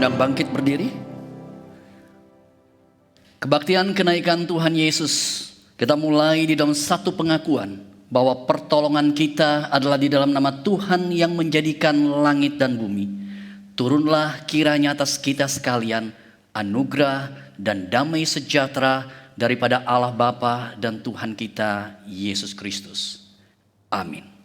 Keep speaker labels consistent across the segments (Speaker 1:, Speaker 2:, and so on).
Speaker 1: Silakan bangkit berdiri. Kebaktian kenaikan Tuhan Yesus kita mulai di dalam satu pengakuan bahwa pertolongan kita adalah di dalam nama Tuhan yang menjadikan langit dan bumi. Turunlah kiranya atas kita sekalian anugerah dan damai sejahtera daripada Allah Bapa dan Tuhan kita Yesus Kristus. Amin.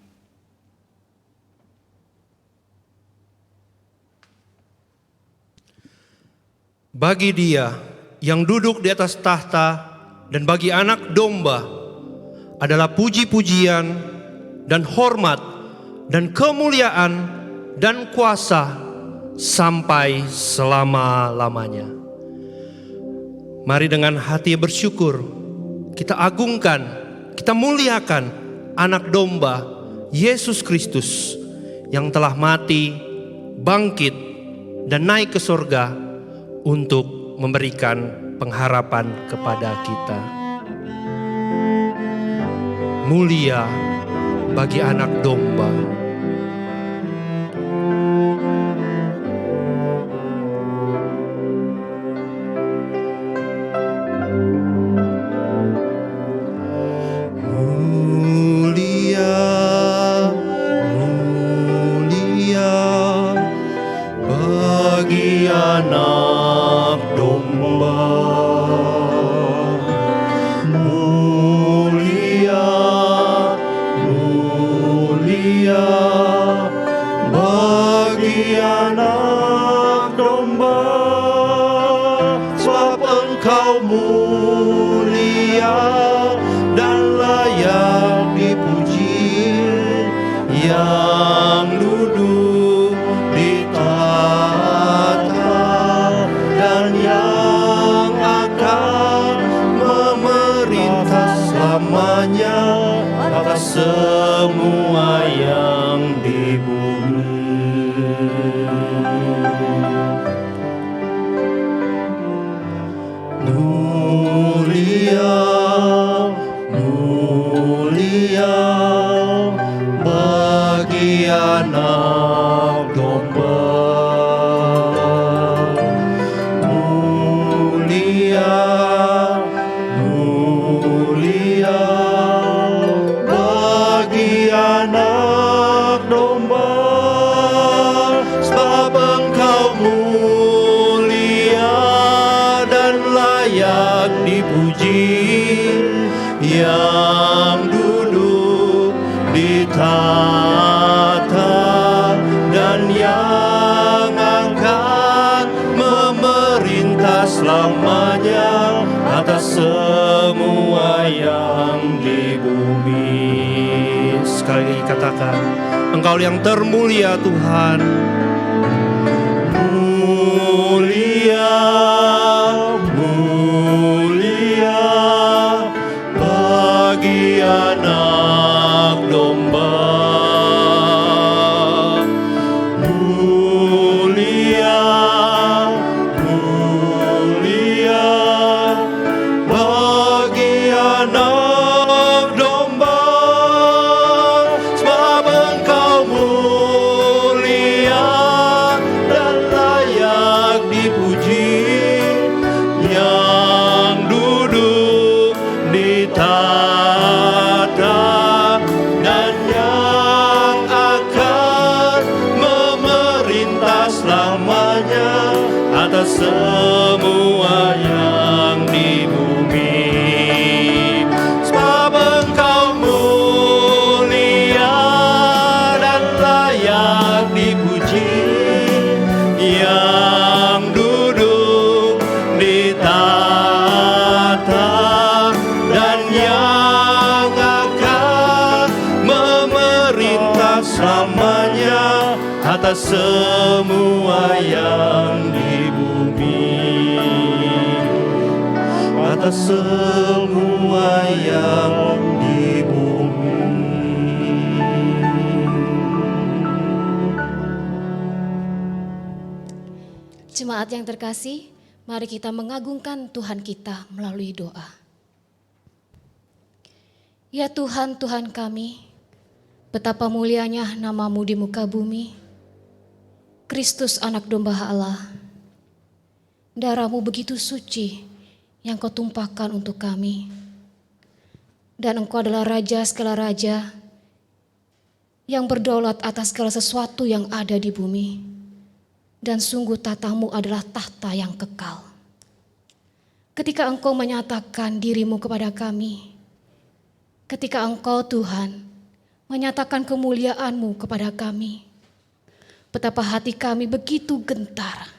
Speaker 2: Bagi Dia yang duduk di atas tahta dan bagi Anak Domba adalah puji-pujian dan hormat dan kemuliaan dan kuasa sampai selama-lamanya. Mari dengan hati bersyukur kita agungkan, kita muliakan Anak Domba Yesus Kristus yang telah mati, bangkit dan naik ke surga untuk memberikan pengharapan kepada kita. Mulia bagi Anak Domba. Mulia, mulia bagi Anak semua yang di bumi. Mulia, mulia bagi Anak Domba. Mulia, mulia Anak Domba, sebab Engkau mulia dan layak dipuji, yang duduk di tahta dan yang akan memerintah selamanya atas semua yang di bumi. Sekali lagi katakan, Engkau yang termulia Tuhan. Mulia, mulia bagi Anak Domba. Mulia, mulia bagi Anak Domba. Semua yang di bumi, sebab Engkau mulia dan layak dipuji, yang duduk di tahta dan yang akan memerintah selamanya atas semua yang di bumi, atas semua yang di bumi.
Speaker 3: Jemaat yang terkasih, mari kita mengagungkan Tuhan kita melalui doa. Ya Tuhan, Tuhan kami, betapa mulianya nama-Mu di muka bumi. Kristus Anak Domba Allah, Darah-Mu begitu suci yang Kau tumpahkan untuk kami. Dan Engkau adalah Raja segala raja yang berdaulat atas segala sesuatu yang ada di bumi. Dan sungguh tahta-Mu adalah tahta yang kekal. Ketika Engkau menyatakan diri-Mu kepada kami, ketika Engkau Tuhan menyatakan kemuliaan-Mu kepada kami, betapa hati kami begitu gentar.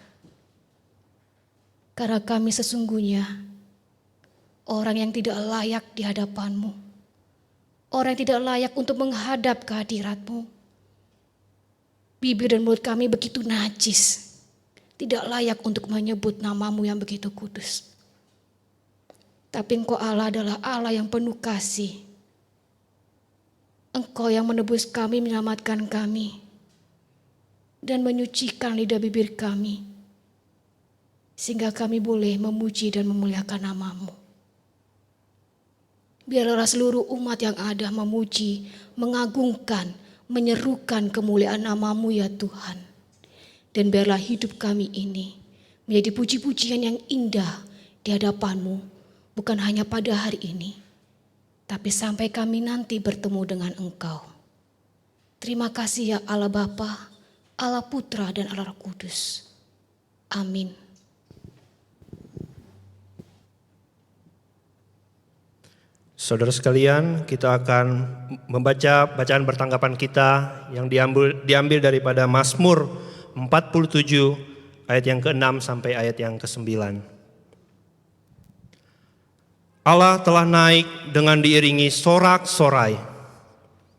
Speaker 3: Karena kami sesungguhnya orang yang tidak layak di hadapan-Mu. Orang yang tidak layak untuk menghadap ke hadirat-Mu. Bibir dan mulut kami begitu najis. Tidak layak untuk menyebut nama-Mu yang begitu kudus. Tapi Engkau Allah adalah Allah yang penuh kasih. Engkau yang menebus kami, menyelamatkan kami. Dan menyucikan lidah bibir kami. Sehingga kami boleh memuji dan memuliakan nama-Mu. Biarlah seluruh umat yang ada memuji, mengagungkan, menyerukan kemuliaan nama-Mu ya Tuhan. Dan biarlah hidup kami ini menjadi puji-pujian yang indah di hadapan-Mu. Bukan hanya pada hari ini, tapi sampai kami nanti bertemu dengan Engkau. Terima kasih ya Allah Bapa, Allah Putra dan Allah Roh Kudus. Amin.
Speaker 2: Saudara sekalian, kita akan membaca bacaan bertanggapan kita yang diambil daripada Mazmur 47 ayat yang ke-6 sampai ayat yang ke-9. Allah telah naik dengan diiringi sorak-sorai.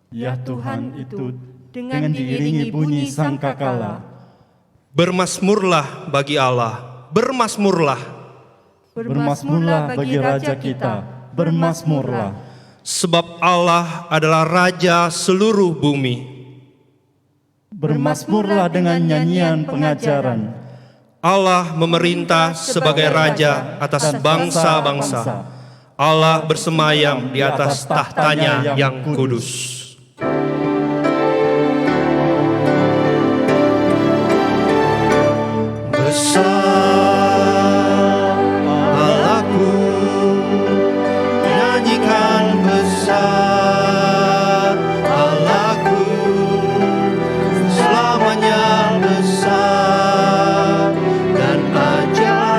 Speaker 4: Ya Tuhan itu dengan diiringi bunyi sangkakala.
Speaker 2: Bermasmurlah bagi Allah, bermasmurlah.
Speaker 4: Bermasmurlah bagi Raja kita, bermasmurlah.
Speaker 2: Sebab Allah adalah Raja seluruh bumi.
Speaker 4: Bermasmurlah dengan nyanyian pengajaran.
Speaker 2: Allah memerintah sebagai Raja atas bangsa-bangsa. Allah bersemayam di atas tahtanya yang kudus. Besar Allahku, nyanyikan besar Allahku, selamanya besar dan ajaib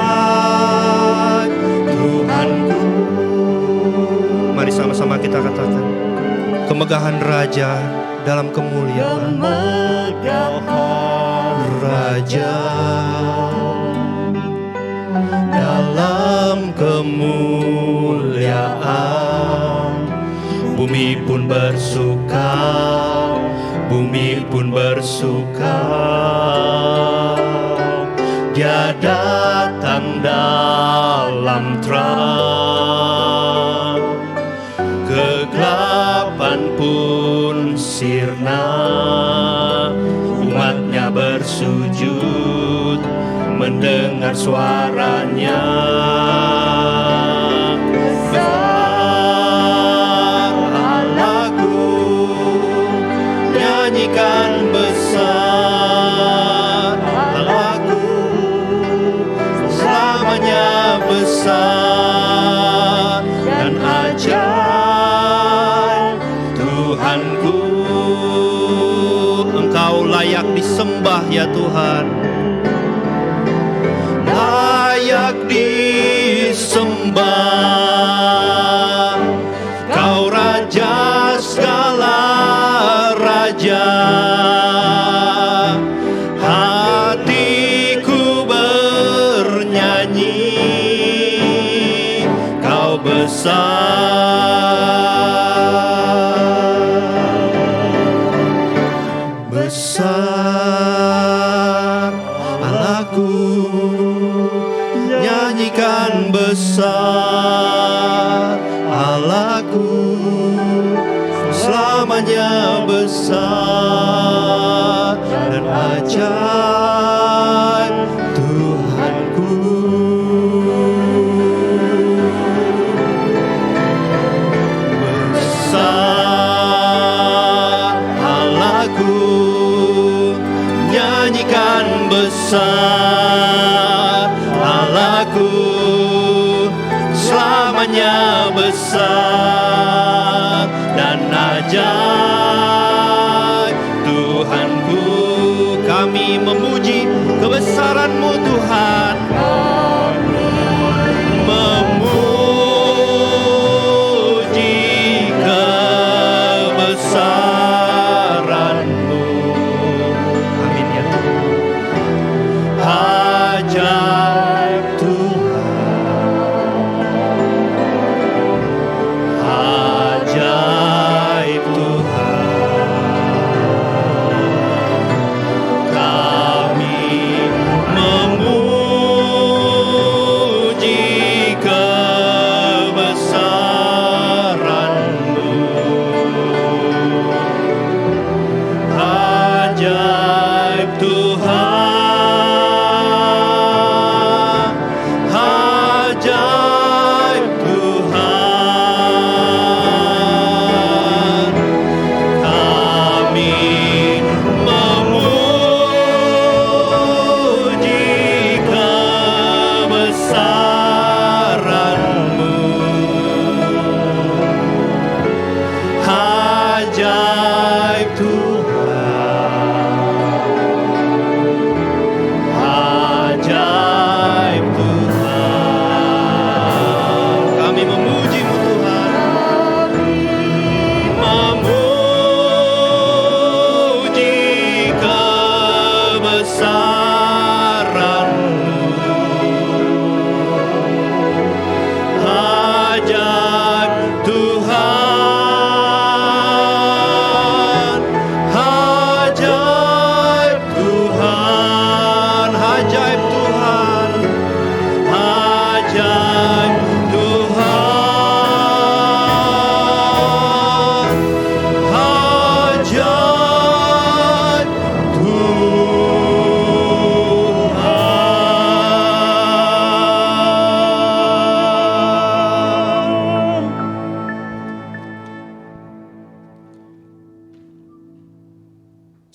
Speaker 2: Tuhanku. Mari sama-sama kita katakan, kemegahan Raja dalam kemuliaan.
Speaker 4: Kemegahan
Speaker 2: Raja dalam kemuliaan, bumi pun bersuka, bumi pun bersuka. Dia datang dalam terang, kegelapan pun sirna. Umatnya bersujud mendengar suaranya. Besar Allahku, nyanyikan besar Allahku, selamanya besar dan ajaib Tuhanku. Engkau layak disembah ya Tuhan, layak disembah. Kau Raja segala raja, hatiku bernyanyi. Kau besar, besar Allahku, nyanyikan besar Allahku, selamanya besar dan ajaib Tuhanku. Besar Allahku, nyanyikan besar Allah.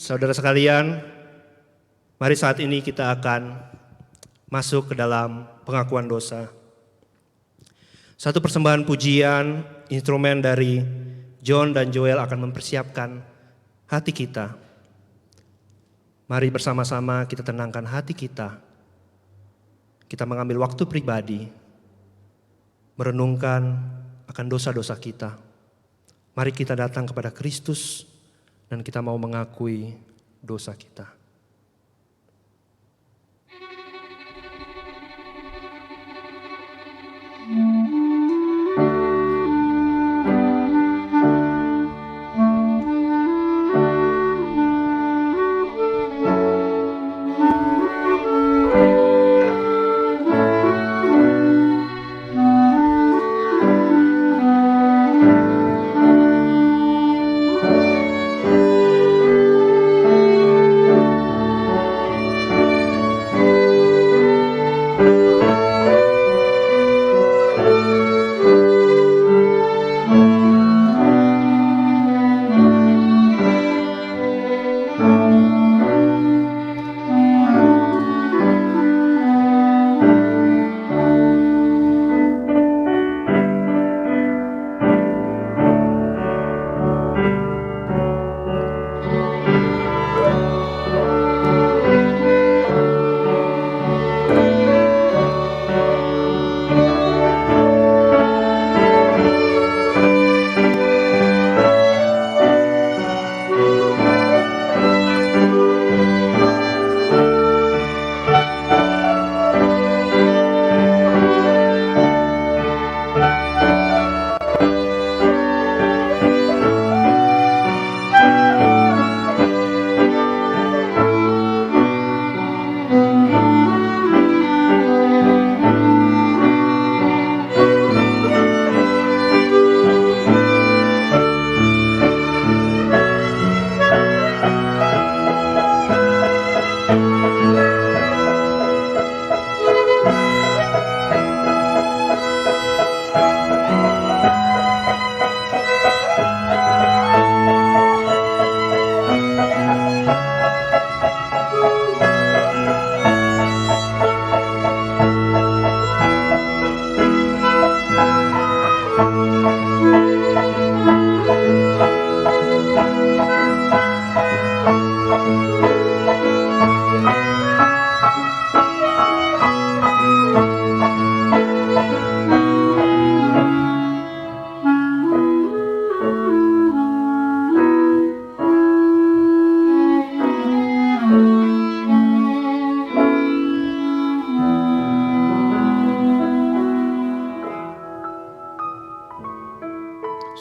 Speaker 2: Saudara sekalian, mari saat ini kita akan masuk ke dalam pengakuan dosa. Satu persembahan pujian, instrumen dari John dan Joel akan mempersiapkan hati kita. Mari bersama-sama kita tenangkan hati kita. Kita mengambil waktu pribadi, merenungkan akan dosa-dosa kita. Mari kita datang kepada Kristus dan kita mau mengakui dosa kita.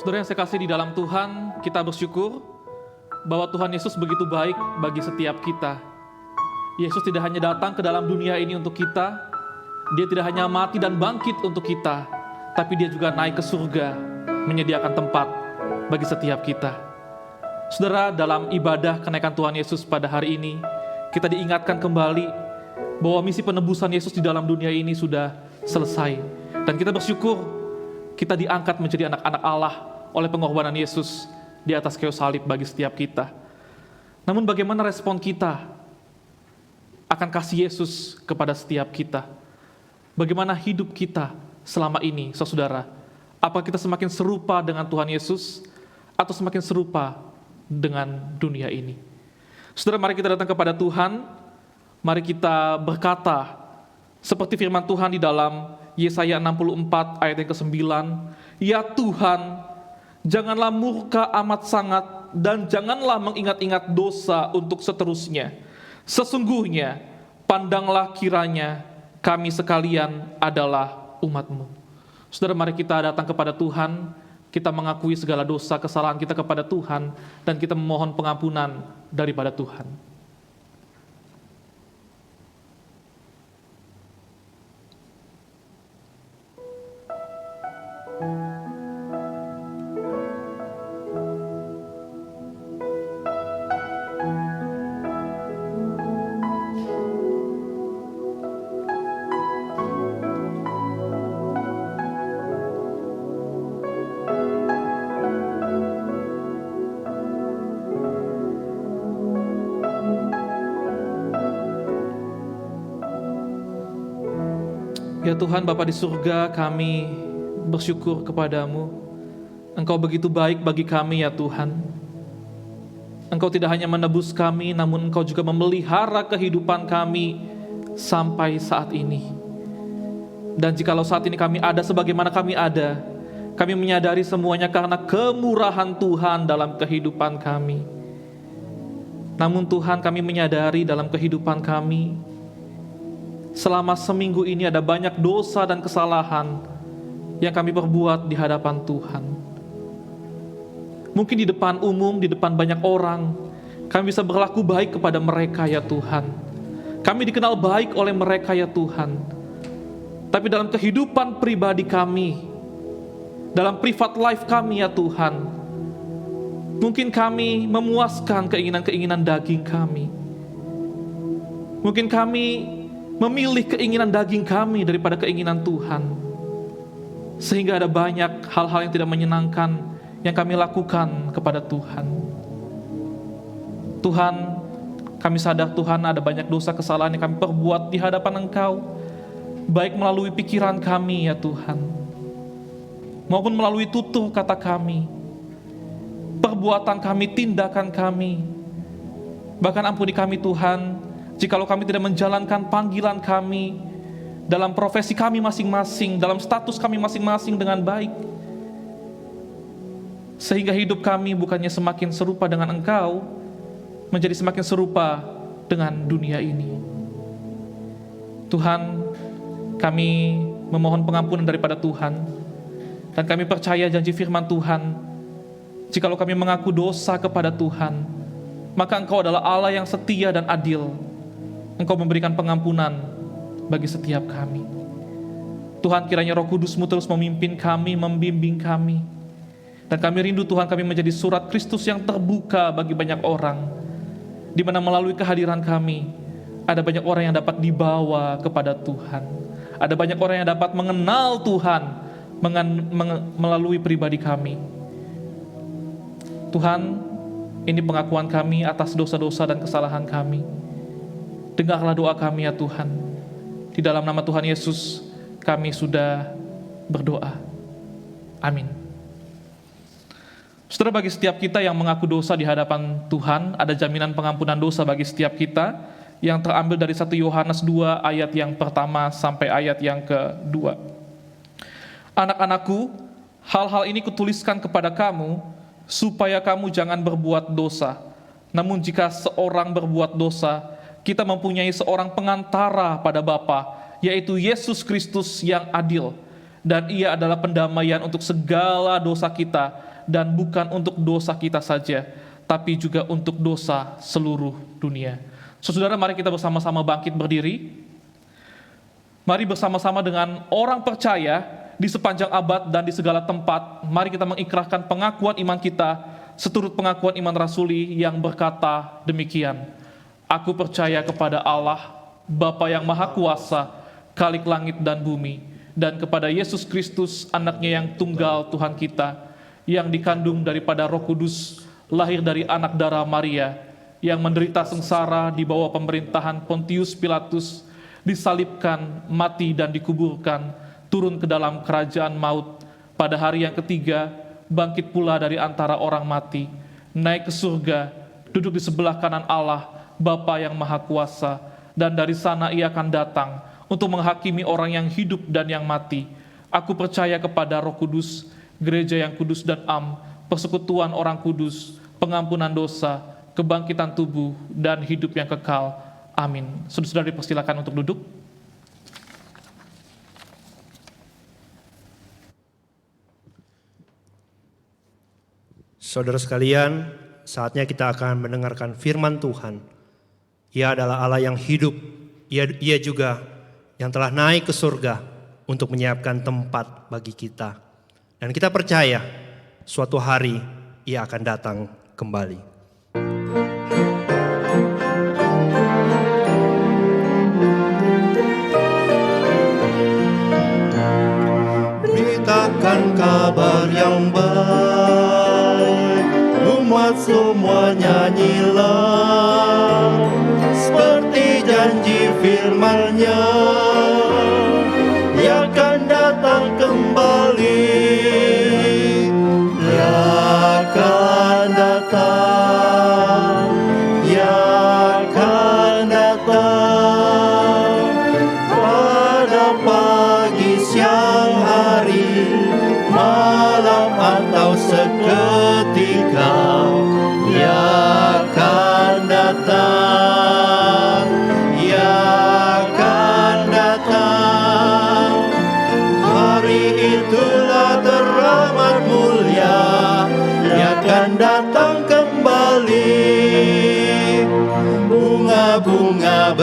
Speaker 5: Saudara yang saya kasih di dalam Tuhan, kita bersyukur bahwa Tuhan Yesus begitu baik bagi setiap kita. Yesus tidak hanya datang ke dalam dunia ini untuk kita, Dia tidak hanya mati dan bangkit untuk kita, tapi Dia juga naik ke surga, menyediakan tempat bagi setiap kita. Saudara, dalam ibadah kenaikan Tuhan Yesus pada hari ini, kita diingatkan kembali bahwa misi penebusan Yesus di dalam dunia ini sudah selesai. Dan kita bersyukur kita diangkat menjadi anak-anak Allah oleh pengorbanan Yesus di atas kayu salib bagi setiap kita. Namun bagaimana respon kita akan kasih Yesus kepada setiap kita? Bagaimana hidup kita selama ini, saudara? Apakah kita semakin serupa dengan Tuhan Yesus atau semakin serupa dengan dunia ini? Saudara, mari kita datang kepada Tuhan. Mari kita berkata seperti firman Tuhan di dalam Yesaya 64 ayat yang ke-9. Ya Tuhan, janganlah murka amat sangat dan janganlah mengingat-ingat dosa untuk seterusnya. Sesungguhnya pandanglah kiranya kami sekalian adalah umat-Mu. Saudara, mari kita datang kepada Tuhan, kita mengakui segala dosa kesalahan kita kepada Tuhan dan kita memohon pengampunan daripada Tuhan. Ya Tuhan Bapa di surga, kami bersyukur kepadamu. Engkau begitu baik bagi kami ya Tuhan. Engkau tidak hanya menebus kami, namun Engkau juga memelihara kehidupan kami sampai saat ini. Dan jikalau saat ini kami ada sebagaimana kami ada, kami menyadari semuanya karena kemurahan Tuhan dalam kehidupan kami. Namun Tuhan, kami menyadari dalam kehidupan kami, selama seminggu ini ada banyak dosa dan kesalahan yang kami perbuat di hadapan Tuhan. Mungkin di depan umum, di depan banyak orang, kami bisa berlaku baik kepada mereka ya Tuhan. Kami dikenal baik oleh mereka ya Tuhan. Tapi dalam kehidupan pribadi kami, dalam privat life kami ya Tuhan, mungkin kami memuaskan keinginan-keinginan daging kami. Mungkin kami memilih keinginan daging kami daripada keinginan Tuhan. Sehingga ada banyak hal-hal yang tidak menyenangkan yang kami lakukan kepada Tuhan. Tuhan, kami sadar Tuhan ada banyak dosa kesalahan yang kami perbuat di hadapan Engkau, baik melalui pikiran kami ya Tuhan, maupun melalui tutur kata kami, perbuatan kami, tindakan kami. Bahkan ampuni kami Tuhan, jikalau kami tidak menjalankan panggilan kami dalam profesi kami masing-masing, dalam status kami masing-masing dengan baik, sehingga hidup kami bukannya semakin serupa dengan Engkau, menjadi semakin serupa dengan dunia ini. Tuhan, kami memohon pengampunan daripada Tuhan, dan kami percaya janji firman Tuhan, jikalau kami mengaku dosa kepada Tuhan, maka Engkau adalah Allah yang setia dan adil. Engkau memberikan pengampunan bagi setiap kami. Tuhan, kiranya Roh Kudus-Mu terus memimpin kami, membimbing kami. Dan kami rindu Tuhan, kami menjadi surat Kristus yang terbuka bagi banyak orang, di mana melalui kehadiran kami, ada banyak orang yang dapat dibawa kepada Tuhan. Ada banyak orang yang dapat mengenal Tuhan melalui pribadi kami. Tuhan, ini pengakuan kami atas dosa-dosa dan kesalahan kami. Dengarlah doa kami ya Tuhan. Di dalam nama Tuhan Yesus, kami sudah berdoa. Amin. Saudara, bagi setiap kita yang mengaku dosa di hadapan Tuhan, ada jaminan pengampunan dosa bagi setiap kita yang terambil dari 1 Yohanes 2 ayat yang pertama sampai ayat yang kedua. Anak-anakku, hal-hal ini kutuliskan kepada kamu, supaya kamu jangan berbuat dosa. Namun jika seorang berbuat dosa, kita mempunyai seorang pengantara pada Bapa, yaitu Yesus Kristus yang adil. Dan Ia adalah pendamaian untuk segala dosa kita, dan bukan untuk dosa kita saja, tapi juga untuk dosa seluruh dunia. Saudara, mari kita bersama-sama bangkit berdiri. Mari bersama-sama dengan orang percaya di sepanjang abad dan di segala tempat, mari kita mengikrarkan pengakuan iman kita seturut pengakuan iman rasuli yang berkata demikian. Aku percaya kepada Allah, Bapa yang Maha Kuasa, Khalik langit dan bumi, dan kepada Yesus Kristus, anaknya yang tunggal Tuhan kita, yang dikandung daripada Roh Kudus, lahir dari anak darah Maria, yang menderita sengsara di bawah pemerintahan Pontius Pilatus, disalibkan, mati dan dikuburkan, turun ke dalam kerajaan maut, pada hari yang ketiga, bangkit pula dari antara orang mati, naik ke surga, duduk di sebelah kanan Allah, Bapa yang Maha Kuasa, dan dari sana Ia akan datang untuk menghakimi orang yang hidup dan yang mati. Aku percaya kepada Roh Kudus, gereja yang kudus dan am, persekutuan orang kudus, pengampunan dosa, kebangkitan tubuh, dan hidup yang kekal. Amin. Saudara-saudara dipersilakan untuk duduk.
Speaker 2: Saudara sekalian, saatnya kita akan mendengarkan firman Tuhan. Ia adalah Allah yang hidup. Ia juga yang telah naik ke surga untuk menyiapkan tempat bagi kita. Dan kita percaya suatu hari Ia akan datang kembali. Beritakan kabar yang baik, umat semua nyanyilah, seperti janji firman-Nya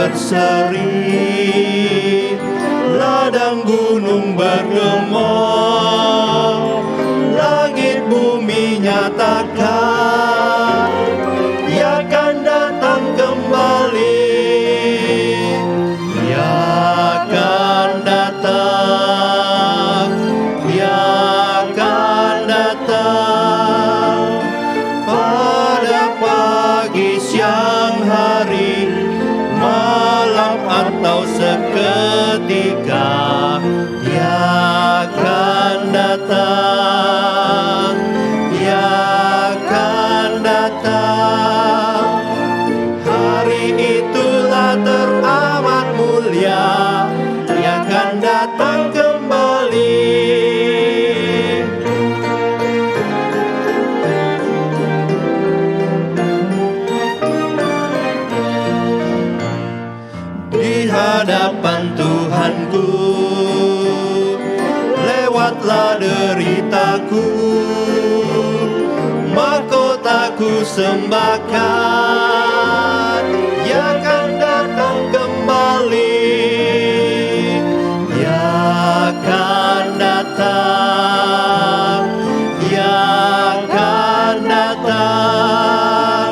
Speaker 2: berseri, ladang gunung bergema, langit bumi nyatakan Ia akan datang kembali. Ia akan datang, Ia akan datang pada pagi, siang hari, malam atau seketika. Ia akan datang, Ia akan datang. Hari itulah teramat mulia, Ia akan datang kembali. Di hadapan Tuhanku, lewatlah deritaku, mahkotaku sembahkan, Ia akan datang kembali. Ia akan datang, Ia akan datang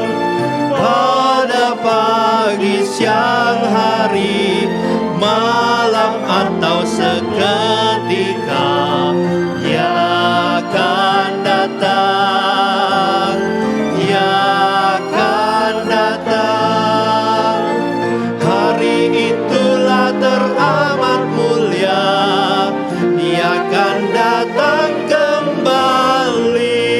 Speaker 2: pada pagi, siang hari, malam atau seketika. Ia akan datang, Ia akan datang. Hari itulah teramat mulia, Ia akan datang kembali.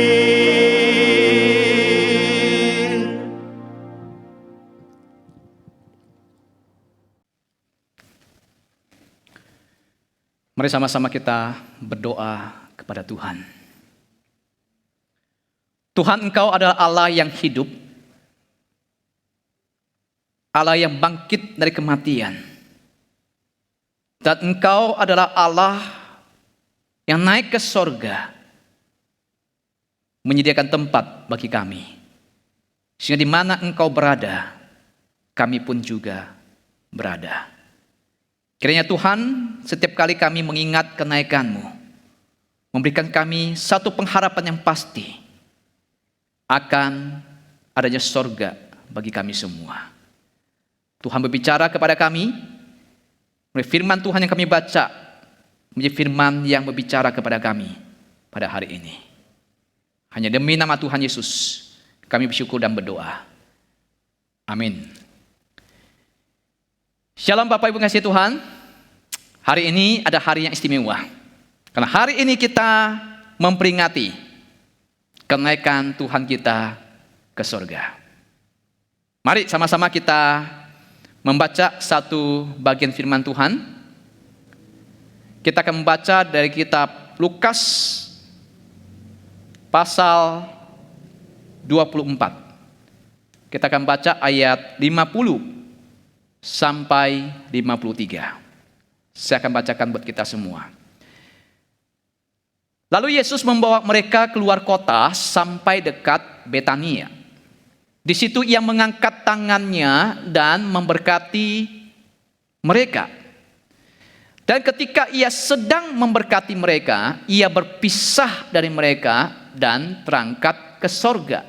Speaker 1: Mari sama-sama kita berdoa kepada Tuhan. Tuhan, Engkau adalah Allah yang hidup, Allah yang bangkit dari kematian. Dan Engkau adalah Allah yang naik ke sorga, menyediakan tempat bagi kami. Sehingga di mana Engkau berada, kami pun juga berada. Kiranya Tuhan, setiap kali kami mengingat kenaikan-Mu, memberikan kami satu pengharapan yang pasti akan adanya sorga bagi kami semua. Tuhan berbicara kepada kami, melalui firman Tuhan yang kami baca, menjadi firman yang berbicara kepada kami pada hari ini. Hanya demi nama Tuhan Yesus, kami bersyukur dan berdoa. Amin. Shalom Bapak Ibu kasih Tuhan. Hari ini ada hari yang istimewa. Karena hari ini kita memperingati kenaikan Tuhan kita ke surga. Mari sama-sama kita membaca satu bagian firman Tuhan. Kita akan membaca dari kitab Lukas pasal 24. Kita akan baca ayat 50 sampai 53. Saya akan bacakan buat kita semua. Lalu Yesus membawa mereka keluar kota sampai dekat Betania. Di situ ia mengangkat tangannya dan memberkati mereka. Dan ketika ia sedang memberkati mereka, ia berpisah dari mereka dan berangkat ke sorga.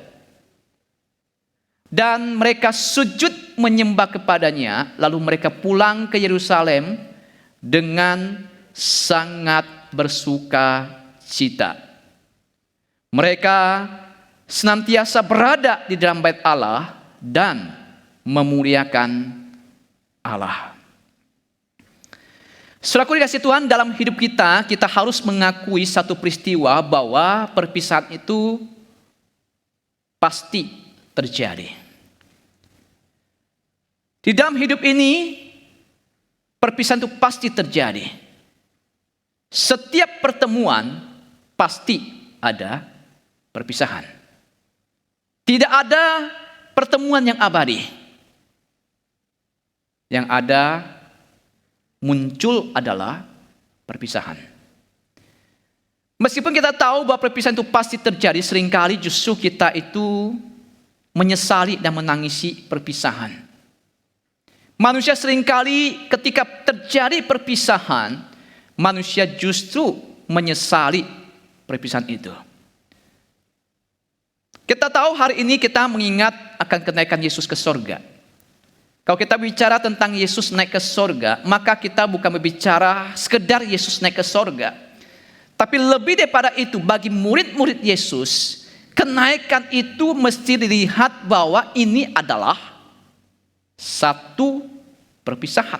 Speaker 1: Dan mereka sujud menyembah kepadanya, lalu mereka pulang ke Yerusalem dengan sangat bersuka cita. Mereka senantiasa berada di dalam bait Allah dan memuliakan Allah. Saudaraku dikasihi Tuhan, dalam hidup kita, kita harus mengakui satu peristiwa bahwa perpisahan itu pasti terjadi. Di dalam hidup ini, perpisahan itu pasti terjadi. Setiap pertemuan pasti ada perpisahan. Tidak ada pertemuan yang abadi. Yang ada muncul adalah perpisahan. Meskipun kita tahu bahwa perpisahan itu pasti terjadi, seringkali justru kita itu menyesali dan menangisi perpisahan.
Speaker 6: Manusia seringkali ketika terjadi perpisahan, manusia justru menyesali perpisahan itu. Kita tahu hari ini kita mengingat akan kenaikan Yesus ke sorga. Kalau kita bicara tentang Yesus naik ke sorga, maka kita bukan berbicara sekedar Yesus naik ke sorga. Tapi lebih daripada itu, bagi murid-murid Yesus, kenaikan itu mesti dilihat bahwa ini adalah satu perpisahan.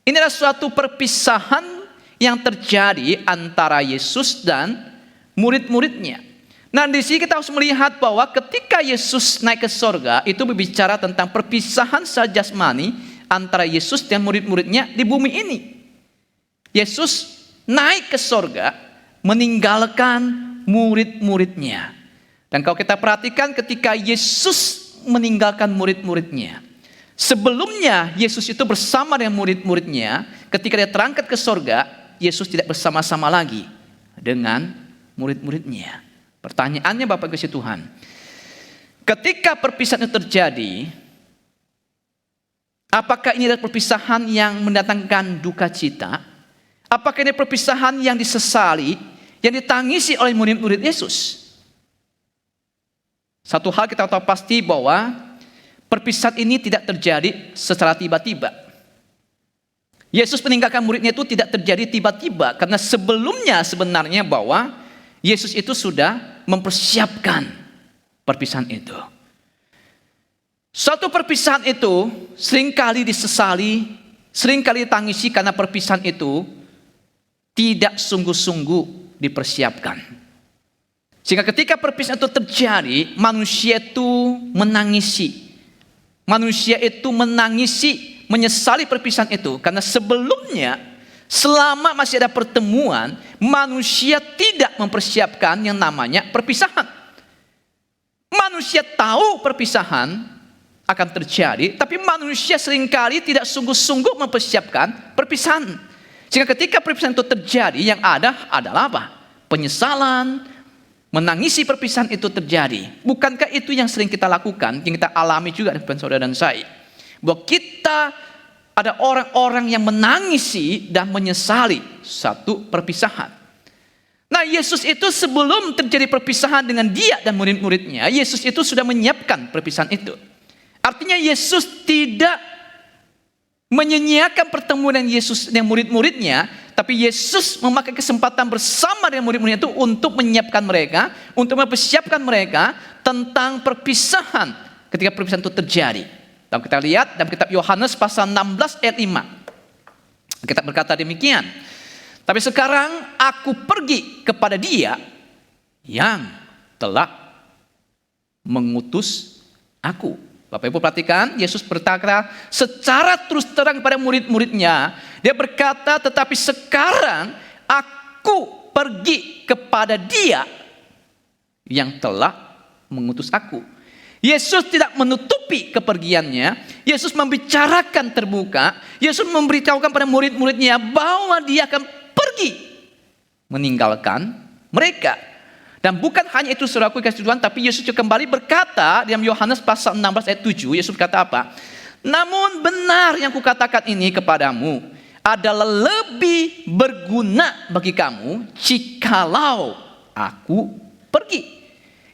Speaker 6: Ini adalah suatu perpisahan yang terjadi antara Yesus dan murid-muridnya. Nah, di sini kita harus melihat bahwa ketika Yesus naik ke sorga, itu berbicara tentang perpisahan secara jasmani antara Yesus dan murid-muridnya di bumi ini. Yesus naik ke sorga, meninggalkan murid-muridnya. Dan kalau kita perhatikan ketika Yesus meninggalkan murid-muridnya, sebelumnya Yesus itu bersama dengan murid-muridnya, ketika dia terangkat ke sorga, Yesus tidak bersama-sama lagi dengan murid-muridnya. Pertanyaannya Bapak Kasih Tuhan, ketika perpisahan itu terjadi, apakah ini adalah perpisahan yang mendatangkan duka cita? Apakah ini perpisahan yang disesali, yang ditangisi oleh murid-murid Yesus? Satu hal kita tahu pasti bahwa perpisahan ini tidak terjadi secara tiba-tiba. Yesus meninggalkan muridnya itu tidak terjadi tiba-tiba, karena sebelumnya sebenarnya bahwa Yesus itu sudah mempersiapkan perpisahan itu. Suatu perpisahan itu seringkali disesali, seringkali ditangisi karena perpisahan itu tidak sungguh-sungguh dipersiapkan. Sehingga ketika perpisahan itu terjadi, manusia itu menangisi. Manusia itu menangisi, menyesali perpisahan itu, karena sebelumnya selama masih ada pertemuan, manusia tidak mempersiapkan yang namanya perpisahan. Manusia tahu perpisahan akan terjadi, tapi manusia seringkali tidak sungguh-sungguh mempersiapkan perpisahan. Sehingga ketika perpisahan itu terjadi, yang ada adalah apa? Penyesalan, menangisi perpisahan itu terjadi. Bukankah itu yang sering kita lakukan, yang kita alami juga dengan saudara dan saya? Bahwa kita ada orang-orang yang menangisi dan menyesali satu perpisahan. Nah, Yesus itu sebelum terjadi perpisahan dengan dia dan murid-muridnya, Yesus itu sudah menyiapkan perpisahan itu. Artinya Yesus tidak menyanyiakan pertemuan dengan Yesus dengan murid-muridnya, tapi Yesus memakai kesempatan bersama dengan murid-muridnya itu untuk menyiapkan mereka, untuk mempersiapkan mereka tentang perpisahan ketika perpisahan itu terjadi. Kalau kita lihat dalam kitab Yohanes pasal 16 ayat 5. Kita berkata demikian. Tapi sekarang aku pergi kepada dia yang telah mengutus aku. Bapak Ibu perhatikan, Yesus berkata secara terus terang kepada murid-muridnya. Dia berkata, tetapi sekarang aku pergi kepada dia yang telah mengutus aku. Yesus tidak menutupi kepergiannya. Yesus membicarakan terbuka. Yesus memberitahukan pada murid-muridnya bahwa dia akan pergi meninggalkan mereka. Dan bukan hanya itu saudaraku kasih Tuhan, tapi Yesus juga kembali berkata dalam Yohanes pasal 16 ayat 7. Yesus berkata apa? Namun benar yang kukatakan ini kepadamu adalah lebih berguna bagi kamu jikalau aku pergi.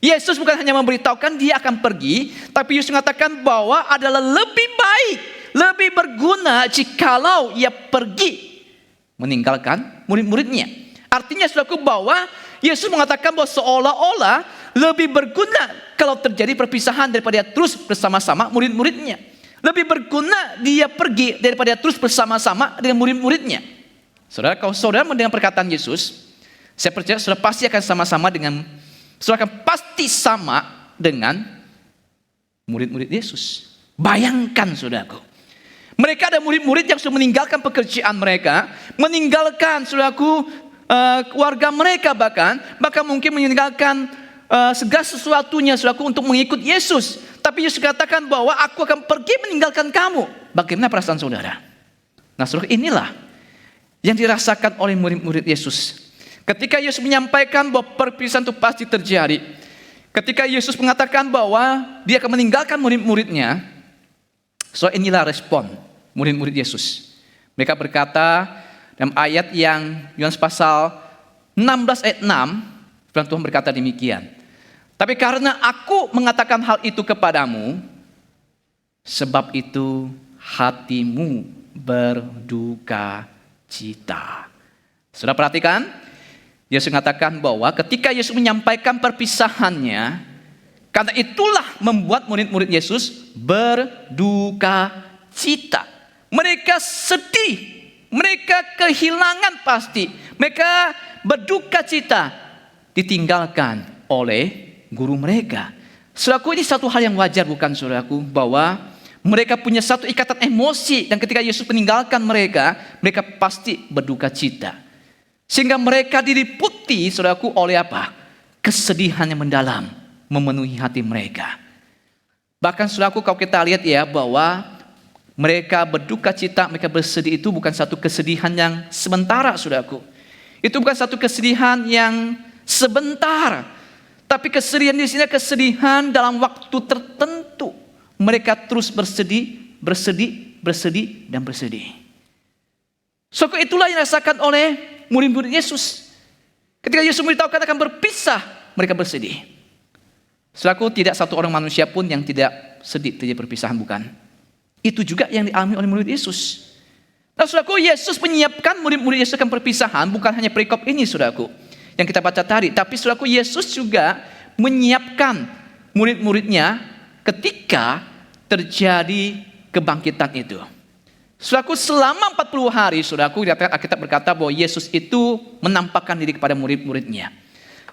Speaker 6: Yesus bukan hanya memberitahukan dia akan pergi, tapi Yesus mengatakan bahwa adalah lebih baik, lebih berguna jikalau ia pergi meninggalkan murid-muridnya. Artinya saudaraku bahwa Yesus mengatakan bahwa seolah-olah lebih berguna kalau terjadi perpisahan daripada dia terus bersama-sama murid-muridnya. Lebih berguna dia pergi daripada dia terus bersama-sama dengan murid-muridnya. Saudara, kalau saudara mendengar perkataan Yesus, saya percaya saudara pasti akan sama-sama dengan, saudara akan pasti sama dengan murid-murid Yesus. Bayangkan saudaraku, mereka ada murid-murid yang sudah meninggalkan pekerjaan mereka, meninggalkan saudaraku keluarga mereka, bahkan mungkin meninggalkan segala sesuatunya saudaraku untuk mengikut Yesus. Tapi Yesus katakan bahwa aku akan pergi meninggalkan kamu. Bagaimana perasaan saudara? Nah saudara, inilah yang dirasakan oleh murid-murid Yesus. Ketika Yesus menyampaikan bahwa perpisahan itu pasti terjadi, ketika Yesus mengatakan bahwa dia akan meninggalkan murid-muridnya, so inilah respon murid-murid Yesus. Mereka berkata dalam ayat yang Yohanes pasal 16 ayat 6, firman Tuhan berkata demikian. Tapi karena aku mengatakan hal itu kepadamu, sebab itu hatimu berduka cita. Sudah perhatikan? Yesus mengatakan bahwa ketika Yesus menyampaikan perpisahannya, karena itulah membuat murid-murid Yesus berduka cita. Mereka sedih, mereka kehilangan pasti, mereka berduka cita ditinggalkan oleh guru mereka. Saudaraku, ini satu hal yang wajar bukan saudaraku, bahwa mereka punya satu ikatan emosi dan ketika Yesus meninggalkan mereka, mereka pasti berduka cita. Sehingga mereka diliputi saudaraku oleh apa? Kesedihan yang mendalam memenuhi hati mereka. Bahkan saudaraku, kalau kita lihat ya bahwa mereka berduka cita, mereka bersedih itu bukan satu kesedihan yang sementara saudaraku. Itu bukan satu kesedihan yang sebentar. Tapi kesedihan di sini kesedihan dalam waktu tertentu. Mereka terus bersedih, dan bersedih. So itulah yang dirasakan oleh murid-murid Yesus. Ketika Yesus memberitahukan akan berpisah, mereka bersedih. Saudaraku, tidak satu orang manusia pun yang tidak sedih terjadi perpisahan, bukan? Itu juga yang dialami oleh murid Yesus. Nah, saudaraku, Yesus menyiapkan murid-murid Yesus akan perpisahan, bukan hanya perikop ini, saudaraku, yang kita baca tadi, tapi saudaraku, Yesus juga menyiapkan murid-muridnya ketika terjadi kebangkitan itu. Saudaraku, selama 40 hari, saudaraku, Alkitab berkata bahwa Yesus itu menampakkan diri kepada murid-muridnya.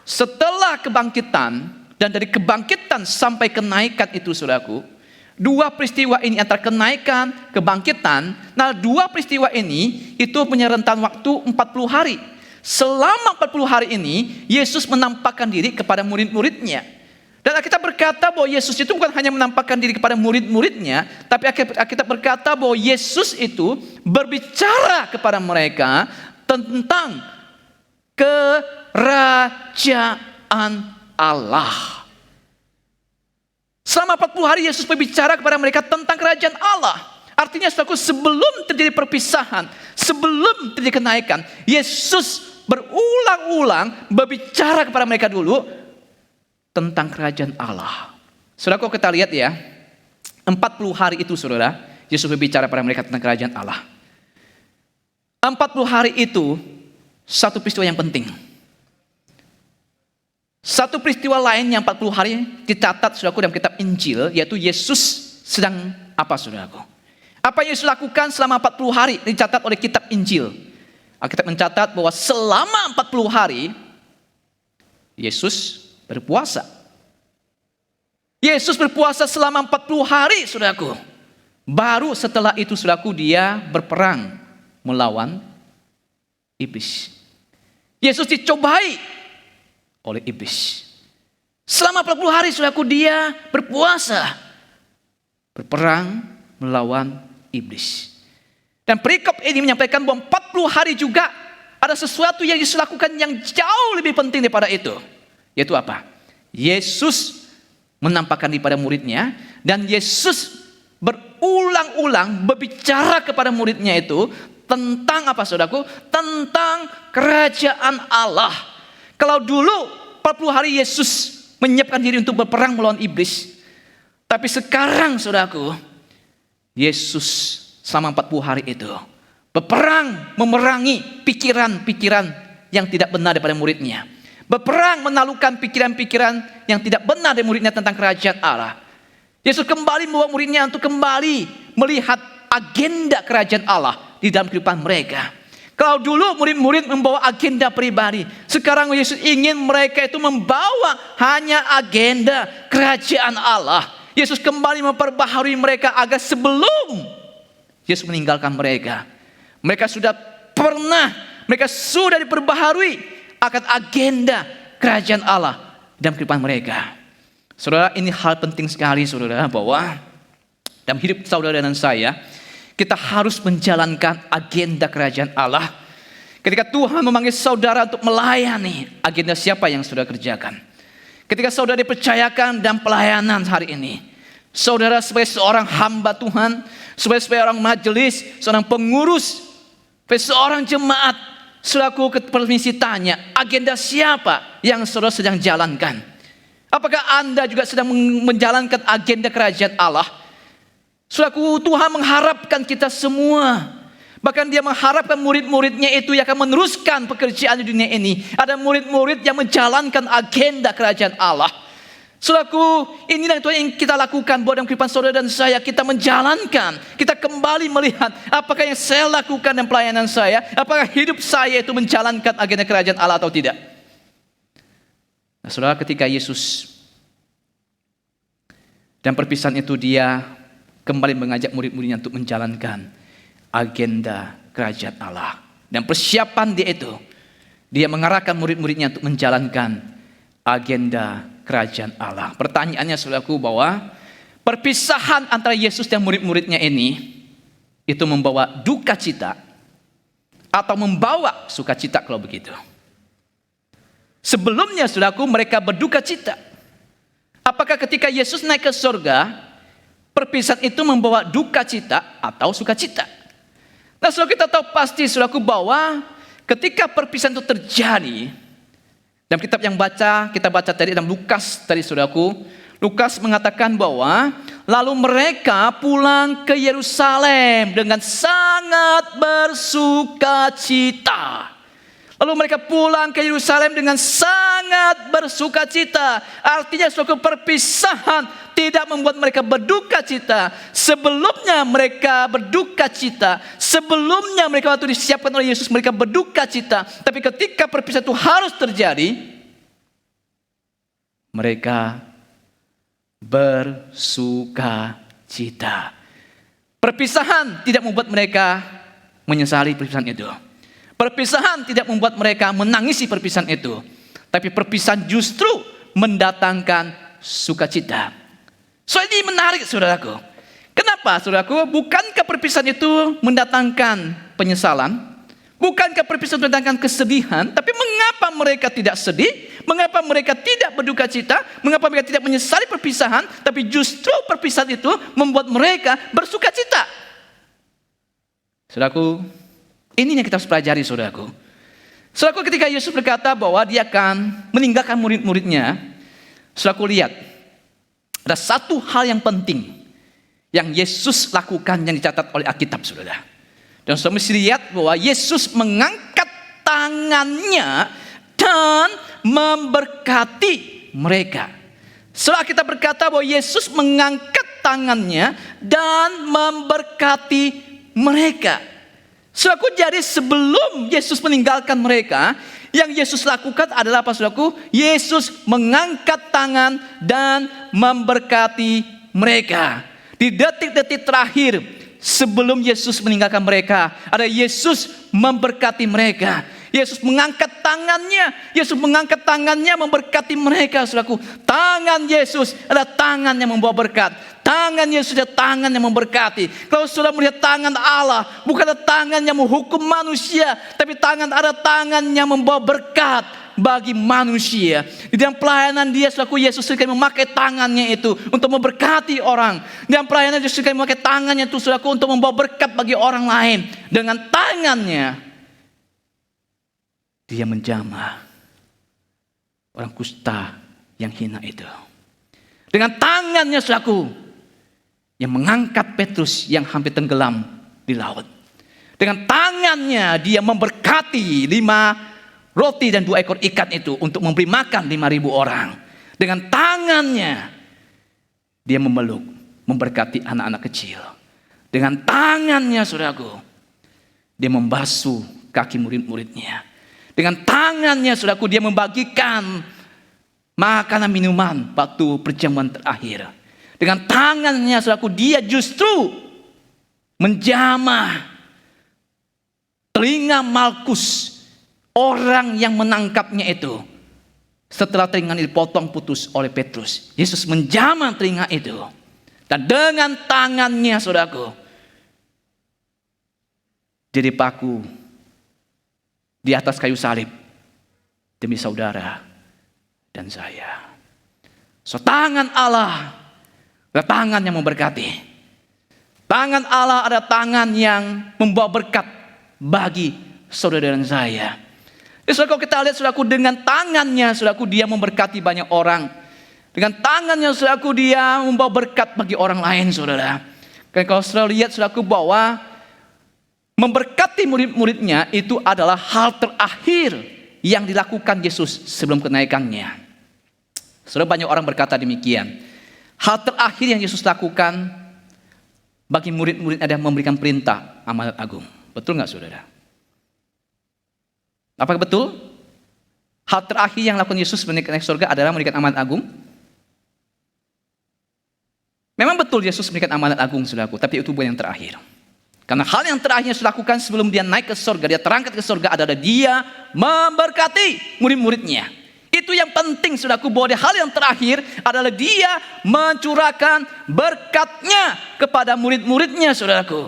Speaker 6: Setelah kebangkitan, dan dari kebangkitan sampai kenaikan itu, saudaraku, dua peristiwa ini antara kenaikan, kebangkitan, nah dua peristiwa ini itu punya rentan waktu 40 hari. Selama 40 hari ini, Yesus menampakkan diri kepada murid-muridnya. Dan kita berkata bahwa Yesus itu bukan hanya menampakkan diri kepada murid-muridnya, tapi kita berkata bahwa Yesus itu berbicara kepada mereka tentang kerajaan Allah. Selama 40 hari Yesus berbicara kepada mereka tentang kerajaan Allah. Artinya saudaraku, sebelum terjadi perpisahan, sebelum terjadi kenaikan, Yesus berulang-ulang berbicara kepada mereka dulu tentang kerajaan Allah. Saudara, kalau kita lihat ya, 40 hari itu saudara, Yesus berbicara pada mereka tentang kerajaan Allah. 40 hari itu satu peristiwa yang penting. Satu peristiwa lain yang 40 hari dicatat saudaraku dalam kitab Injil, yaitu Yesus sedang apa saudaraku? Apa yang Yesus lakukan selama 40 hari dicatat oleh kitab Injil. Alkitab mencatat bahwa selama 40 hari Yesus berpuasa. Yesus berpuasa selama 40 hari, saudaraku. Baru setelah itu, saudaraku, dia berperang melawan iblis. Yesus dicobai oleh iblis. Selama 40 hari, saudaraku, dia berpuasa, berperang melawan iblis. Dan perikop ini menyampaikan bahwa 40 hari juga ada sesuatu yang Yesus lakukan yang jauh lebih penting daripada itu. Yaitu apa? Yesus menampakkan diri pada muridnya, dan Yesus berulang-ulang berbicara kepada muridnya itu tentang apa saudaraku? Tentang kerajaan Allah. Kalau dulu 40 hari Yesus menyiapkan diri untuk berperang melawan iblis, tapi sekarang saudaraku, Yesus selama 40 hari itu berperang memerangi pikiran-pikiran yang tidak benar daripada muridnya. Berperang menaklukkan pikiran-pikiran yang tidak benar dari muridnya tentang kerajaan Allah. Yesus kembali membawa muridnya untuk kembali melihat agenda kerajaan Allah di dalam kehidupan mereka. Kalau dulu murid-murid membawa agenda pribadi, sekarang Yesus ingin mereka itu membawa hanya agenda kerajaan Allah. Yesus kembali memperbaharui mereka agar sebelum Yesus meninggalkan mereka, mereka sudah diperbaharui akan agenda kerajaan Allah dalam kehidupan mereka. Saudara, ini hal penting sekali saudara, bahwa dalam hidup saudara dan saya, kita harus menjalankan agenda kerajaan Allah. Ketika Tuhan memanggil saudara untuk melayani, agenda siapa yang saudara kerjakan? Ketika saudara dipercayakan dalam pelayanan hari ini, saudara sebagai seorang hamba Tuhan, supaya orang majelis, seorang pengurus, seorang jemaat, selaku permisi tanya, agenda siapa yang saudara sedang jalankan? Apakah Anda juga sedang menjalankan agenda kerajaan Allah? Selaku Tuhan mengharapkan kita semua. Bahkan dia mengharapkan murid-muridnya itu yang akan meneruskan pekerjaan di dunia ini. Ada murid-murid yang menjalankan agenda kerajaan Allah. Saudaraku, inilah yang kita lakukan buat dalam kehidupan saudara dan saya. Kita menjalankan, kita kembali melihat apakah yang saya lakukan dalam pelayanan saya, apakah hidup saya itu menjalankan agenda kerajaan Allah atau tidak. Nah, saudara, ketika Yesus dan perpisahan itu, dia kembali mengajak murid-muridnya untuk menjalankan agenda kerajaan Allah. Dan persiapan dia itu, dia mengarahkan murid-muridnya untuk menjalankan agenda kerajaan Allah. Pertanyaannya saudaraku, bahwa perpisahan antara Yesus dan murid-muridnya ini itu membawa duka cita atau membawa sukacita kalau begitu. Sebelumnya saudaraku, mereka berduka cita. Apakah ketika Yesus naik ke surga, perpisahan itu membawa duka cita atau sukacita? Nah, saudara, kita tahu pasti saudaraku bahwa ketika perpisahan itu terjadi, dalam kitab yang kita baca tadi dalam Lukas tadi saudaraku, Lukas mengatakan bahwa lalu mereka pulang ke Yerusalem dengan sangat bersukacita. Lalu mereka pulang ke Yerusalem dengan sangat bersukacita. Artinya suatu perpisahan tidak membuat mereka berduka cita. Sebelumnya mereka berduka cita. Sebelumnya mereka waktu disiapkan oleh Yesus mereka berduka cita. Tapi ketika perpisahan itu harus terjadi, mereka bersukacita. Perpisahan tidak membuat mereka menyesali perpisahan itu. Perpisahan tidak membuat mereka menangisi perpisahan itu. Tapi perpisahan justru mendatangkan sukacita. So, ini menarik saudaraku. Kenapa saudaraku? Bukankah perpisahan itu mendatangkan penyesalan? Bukankah perpisahan mendatangkan kesedihan? Tapi mengapa mereka tidak sedih? Mengapa mereka tidak berduka cita? Mengapa mereka tidak menyesali perpisahan? Tapi justru perpisahan itu membuat mereka bersukacita. Saudaraku, ini yang kita harus pelajari saudaraku. Saudaraku, ketika Yesus berkata bahwa dia akan meninggalkan murid-muridnya, saudaraku lihat, ada satu hal yang penting yang Yesus lakukan yang dicatat oleh Alkitab saudara. Dan saudara mesti lihat bahwa Yesus mengangkat tangannya dan memberkati mereka. Setelah kita berkata bahwa Yesus mengangkat tangannya dan memberkati mereka. Saudaraku, jadi sebelum Yesus meninggalkan mereka, yang Yesus lakukan adalah apa saudaraku? Yesus mengangkat tangan dan memberkati mereka. Di detik-detik terakhir sebelum Yesus meninggalkan mereka, ada Yesus memberkati mereka. Yesus mengangkat tangannya. Yesus mengangkat tangannya memberkati mereka saudaraku. Tangan Yesus adalah tangan yang membawa berkat. Tangan Yesus adalah tangan yang memberkati. Kalau saudara melihat tangan Allah, bukanlah tangan yang menghukum manusia, tapi ada tangan yang membawa berkat bagi manusia. Di dalam pelayanan dia saudaraku, Yesus sering memakai tangannya itu untuk memberkati orang. Di dalam pelayanan Yesus sering memakai tangannya itu saudaraku untuk membawa berkat bagi orang lain. Dengan tangannya dia menjamah orang kusta yang hina itu. Dengan tangannya saudaraku yang mengangkat Petrus yang hampir tenggelam di laut. Dengan tangannya dia memberkati 5 roti dan 2 ekor ikan itu untuk memberi makan 5.000 orang. Dengan tangannya dia memeluk, memberkati anak-anak kecil. Dengan tangannya saudaraku dia membasuh kaki murid-muridnya. Dengan tangannya saudaraku dia membagikan makanan minuman waktu perjamuan terakhir. Dengan tangannya saudaraku dia justru menjamah telinga Malkus, orang yang menangkapnya itu. Setelah telinganya dipotong putus oleh Petrus, Yesus menjamah telinga itu. Dan dengan tangannya saudaraku dia dipaku di atas kayu salib demi saudara dan saya. So, tangan Allah adalah tangan yang memberkati. Tangan Allah ada tangan yang membawa berkat bagi saudara dan saya. Jadi saudara, kalau kita lihat saudaraku, dengan tangannya saudaraku dia memberkati banyak orang. Dengan tangannya saudaraku dia membawa berkat bagi orang lain saudara. Karena kalau saudara lihat saudaraku bahwa memberkati murid-muridnya itu adalah hal terakhir yang dilakukan Yesus sebelum kenaikannya. Saudara, banyak orang berkata demikian. Hal terakhir yang Yesus lakukan bagi murid-murid adalah memberikan perintah amanat agung. Betul nggak saudara? Apakah betul? Hal terakhir yang lakukan Yesus sebelum naik ke surga adalah memberikan amanat agung? Memang betul Yesus memberikan amanat agung saudaraku, tapi itu bukan yang terakhir. Karena hal yang terakhir Yesus lakukan sebelum dia naik ke surga, dia terangkat ke surga adalah dia memberkati murid-muridnya. Itu yang penting saudaraku, bahwa hal yang terakhir adalah dia mencurahkan berkatnya kepada murid-muridnya saudaraku.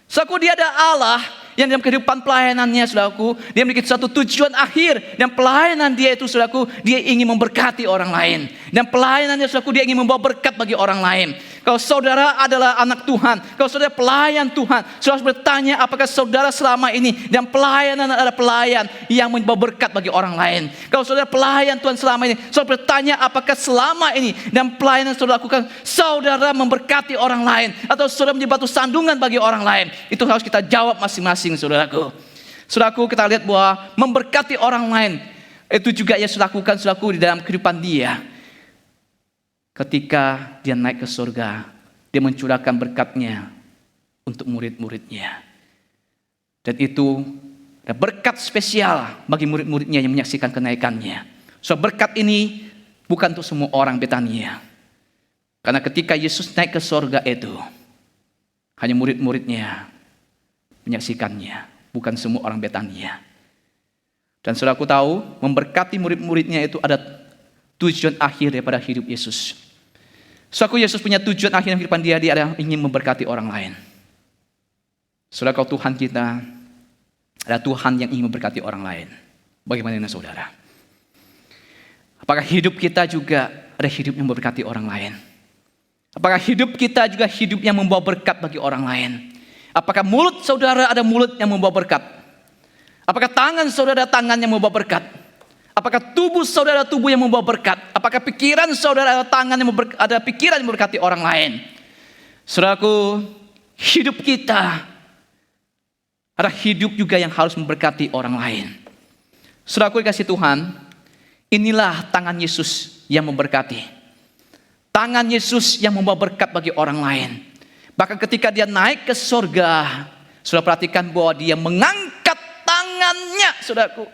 Speaker 6: Saudaraku, dia ada Allah yang dalam kehidupan pelayanannya saudaraku, dia memiliki suatu tujuan akhir. Dan pelayanan dia itu saudaraku, dia ingin memberkati orang lain. Dan pelayanannya saudaraku, dia ingin membawa berkat bagi orang lain. Kalau saudara adalah anak Tuhan, kalau saudara pelayan Tuhan, saudara harus bertanya apakah saudara selama ini dan pelayanan adalah pelayan yang membawa berkat bagi orang lain. Kalau saudara pelayan Tuhan selama ini, saudara bertanya apakah selama ini dan pelayanan saudara lakukan, saudara memberkati orang lain atau saudara menjadi batu sandungan bagi orang lain. Itu harus kita jawab masing-masing saudaraku. Saudaraku, kita lihat bahwa memberkati orang lain itu juga Yesus lakukan saudaraku di dalam kehidupan dia. Ketika dia naik ke surga, dia mencurahkan berkatnya untuk murid-muridnya. Dan itu ada berkat spesial bagi murid-muridnya yang menyaksikan kenaikannya. So berkat ini bukan untuk semua orang Betania. Karena ketika Yesus naik ke surga itu, hanya murid-muridnya menyaksikannya, bukan semua orang Betania. Dan saudaraku tahu, memberkati murid-muridnya itu ada tujuan akhir daripada hidup Yesus. Saudaraku, Yesus punya tujuan akhir dalam kehidupan dia adalah ingin memberkati orang lain. Saudara, kalau Tuhan kita adalah Tuhan yang ingin memberkati orang lain. Bagaimana dengan saudara? Apakah hidup kita juga ada hidup yang memberkati orang lain? Apakah hidup kita juga hidup yang membawa berkat bagi orang lain? Apakah mulut saudara ada mulut yang membawa berkat? Apakah tangan saudara tangan yang membawa berkat? Apakah tubuh saudara tubuh yang membawa berkat? Apakah pikiran saudara ada tangan yang ada pikiran yang memberkati orang lain? Saudaraku, hidup kita ada hidup juga yang harus memberkati orang lain. Saudaraku dikasih Tuhan, inilah tangan Yesus yang memberkati. Tangan Yesus yang membawa berkat bagi orang lain. Bahkan ketika dia naik ke surga, saudara perhatikan bahwa dia mengangkat tangannya, saudaraku.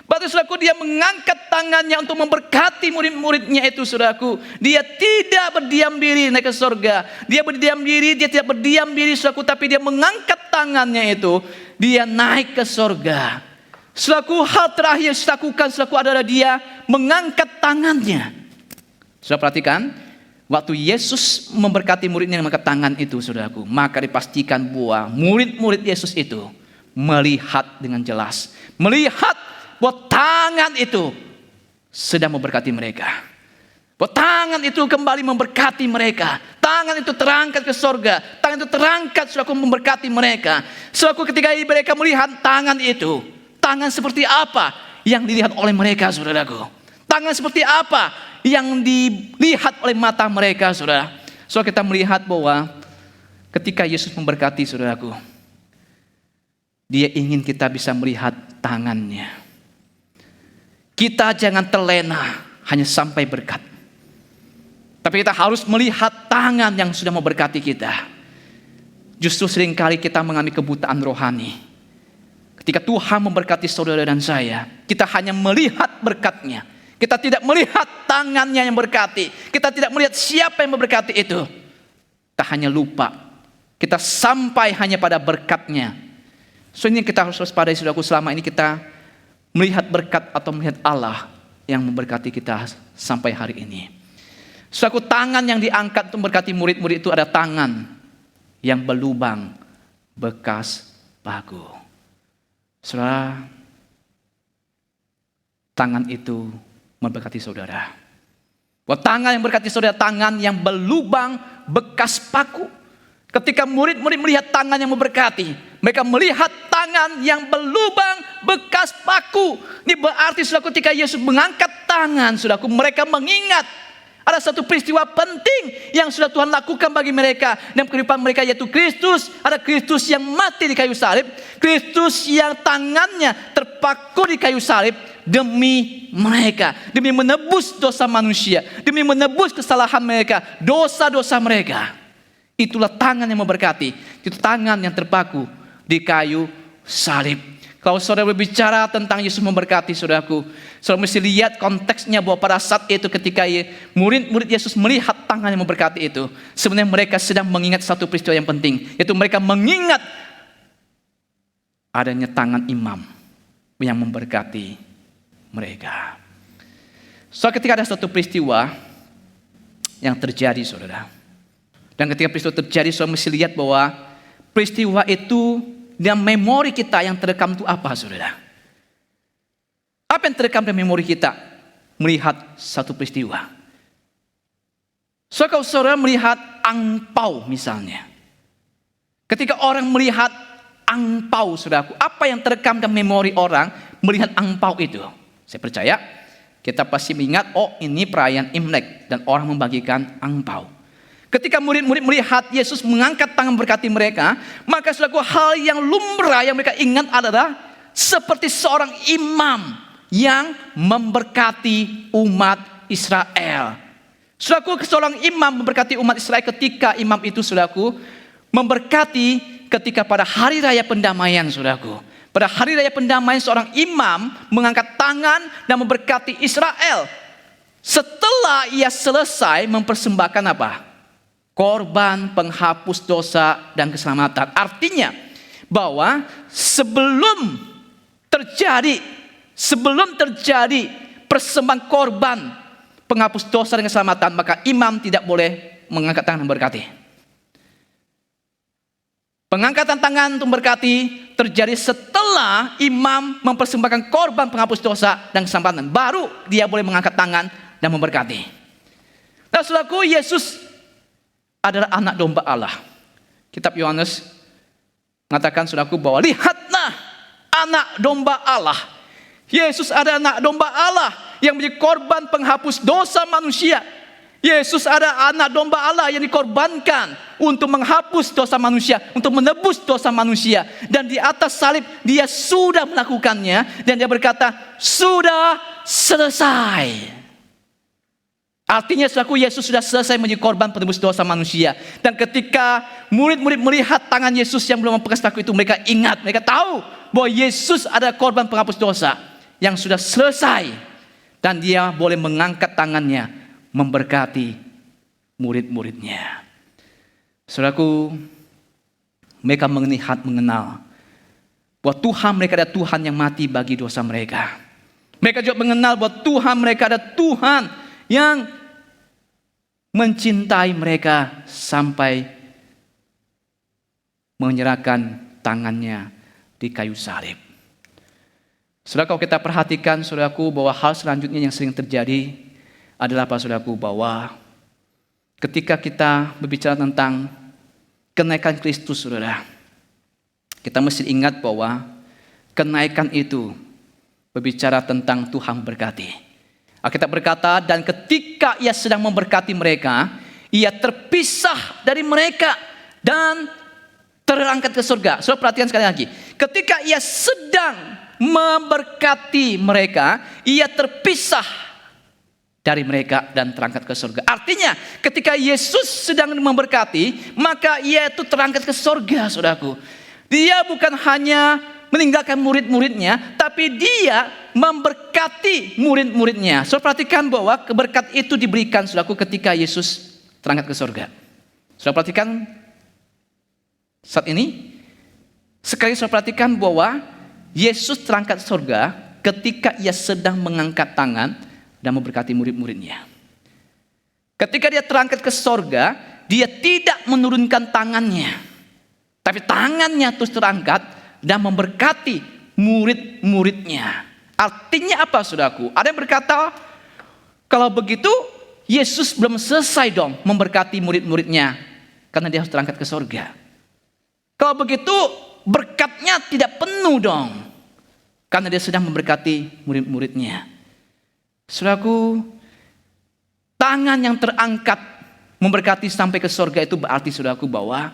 Speaker 6: Berarti saudaraku, dia mengangkat tangannya untuk memberkati murid-muridnya itu saudaraku. Dia tidak berdiam diri naik ke surga. Dia berdiam diri, dia tidak berdiam diri saudaraku. Tapi dia mengangkat tangannya itu. Dia naik ke surga. Saudaraku, hal terakhir yang saya lakukan saudaraku adalah dia mengangkat tangannya. Saudara perhatikan, waktu Yesus memberkati muridnya yang mengangkat tangan itu saudaraku, maka dipastikan bahwa murid-murid Yesus itu melihat dengan jelas. Melihat bahwa tangan itu sedang memberkati mereka. Bahwa tangan itu kembali memberkati mereka. Tangan itu terangkat ke surga. Tangan itu terangkat saudaraku memberkati mereka. Saudaraku, ketika mereka melihat tangan itu, tangan seperti apa yang dilihat oleh mereka saudaraku? Tangan seperti apa yang dilihat oleh mata mereka saudara? Saudara, kita melihat bahwa ketika Yesus memberkati saudaraku, dia ingin kita bisa melihat tangannya. Kita jangan terlena hanya sampai berkat. Tapi kita harus melihat tangan yang sudah memberkati kita. Justru seringkali kita mengalami kebutaan rohani. Ketika Tuhan memberkati saudara dan saya, kita hanya melihat berkatnya. Kita tidak melihat tangannya yang berkati. Kita tidak melihat siapa yang memberkati itu. Kita hanya lupa. Kita sampai hanya pada berkatnya. So ini kita harus waspadai saudaraku, selama ini kita melihat berkat atau melihat Allah yang memberkati kita sampai hari ini. Suatu tangan yang diangkat untuk memberkati murid-murid itu ada tangan yang berlubang bekas paku. Saudara, tangan itu memberkati saudara. Bahwa tangan yang memberkati saudara, tangan yang berlubang bekas paku. Ketika murid-murid melihat tangan yang memberkati, mereka melihat tangan yang berlubang bekas paku. Ini berarti saudaraku, ketika Yesus mengangkat tangan, saudaraku, mereka mengingat ada satu peristiwa penting yang sudah Tuhan lakukan bagi mereka dan kehidupan mereka, yaitu Kristus. Ada Kristus yang mati di kayu salib, Kristus yang tangannya terpaku di kayu salib demi mereka, demi menebus dosa manusia, demi menebus kesalahan mereka, dosa-dosa mereka. Itulah tangan yang memberkati, itu tangan yang terpaku di kayu salib. Kalau saudara berbicara tentang Yesus memberkati, saudaraku, saudara mesti lihat konteksnya bahwa pada saat itu ketika murid-murid Yesus melihat tangan yang memberkati itu, sebenarnya mereka sedang mengingat satu peristiwa yang penting, yaitu mereka mengingat adanya tangan imam yang memberkati mereka. So ketika ada satu peristiwa yang terjadi, saudara, dan ketika peristiwa terjadi, saudara mesti lihat bahwa peristiwa itu dan memori kita yang terekam itu apa, saudara? Apa yang terekam dalam memori kita melihat satu peristiwa? So kalau saudara melihat angpau misalnya, ketika orang melihat angpau, saudaraku, apa yang terekam dalam memori orang melihat angpau itu? Saya percaya kita pasti mengingat, oh ini perayaan Imlek dan orang membagikan angpau. Ketika murid-murid melihat Yesus mengangkat tangan berkati mereka, maka saudaraku, hal yang lumrah yang mereka ingat adalah seperti seorang imam yang memberkati umat Israel. Saudaraku, seorang imam memberkati umat Israel ketika imam itu, saudaraku, memberkati ketika pada hari raya pendamaian, saudaraku. Pada hari raya pendamaian seorang imam mengangkat tangan dan memberkati Israel. Setelah ia selesai mempersembahkan apa? Korban penghapus dosa dan keselamatan. Artinya bahwa sebelum terjadi persembahan korban penghapus dosa dan keselamatan, maka imam tidak boleh mengangkat tangan memberkati. Pengangkatan tangan untuk memberkati terjadi setelah imam mempersembahkan korban penghapus dosa dan keselamatan. Baru dia boleh mengangkat tangan dan memberkati. Nah, saudaraku, Yesus adalah anak domba Allah. Kitab Yohanes mengatakan, saudaraku, bahwa lihatlah anak domba Allah. Yesus adalah anak domba Allah yang menjadi korban penghapus dosa manusia. Yesus adalah anak domba Allah yang dikorbankan untuk menghapus dosa manusia, untuk menebus dosa manusia. Dan di atas salib dia sudah melakukannya dan dia berkata, sudah selesai. Artinya, saudaraku, Yesus sudah selesai menjadi korban penebus dosa manusia. Dan ketika murid-murid melihat tangan Yesus yang belum membekas paku itu, mereka ingat, mereka tahu bahwa Yesus adalah korban penghapus dosa yang sudah selesai. Dan dia boleh mengangkat tangannya memberkati murid-muridnya. Saudaraku, mereka mengenal bahwa Tuhan mereka adalah Tuhan yang mati bagi dosa mereka. Mereka juga mengenal bahwa Tuhan mereka adalah Tuhan yang mencintai mereka sampai menyerahkan tangannya di kayu salib. Saudara, kalau kita perhatikan, saudaraku, bahwa hal selanjutnya yang sering terjadi adalah apa, saudaraku, bahwa ketika kita berbicara tentang kenaikan Kristus, saudara, kita mesti ingat bahwa kenaikan itu berbicara tentang Tuhan berkati. Alkitab berkata, dan ketika ia sedang memberkati mereka, ia terpisah dari mereka dan terangkat ke surga. Saudara, perhatikan sekali lagi. Ketika ia sedang memberkati mereka, ia terpisah dari mereka dan terangkat ke surga. Artinya, ketika Yesus sedang memberkati, maka ia itu terangkat ke surga, saudaraku. Dia bukan hanya meninggalkan murid-muridnya, tapi dia memberkati murid-muridnya. Saudara, perhatikan bahwa keberkat itu diberikan, saudaraku, ketika Yesus terangkat ke surga. Saudara, perhatikan saat ini. Sekali saudara perhatikan bahwa Yesus terangkat ke surga ketika ia sedang mengangkat tangan dan memberkati murid-muridnya. Ketika dia terangkat ke surga, dia tidak menurunkan tangannya, tapi tangannya terus terangkat dan memberkati murid-muridnya. Artinya apa, saudaraku? Ada yang berkata, kalau begitu Yesus belum selesai dong memberkati murid-muridnya. karena dia harus terangkat ke sorga. Kalau begitu berkatnya tidak penuh dong, karena dia sedang memberkati murid-muridnya. Saudaraku, tangan yang terangkat memberkati sampai ke sorga itu berarti, saudaraku, bahwa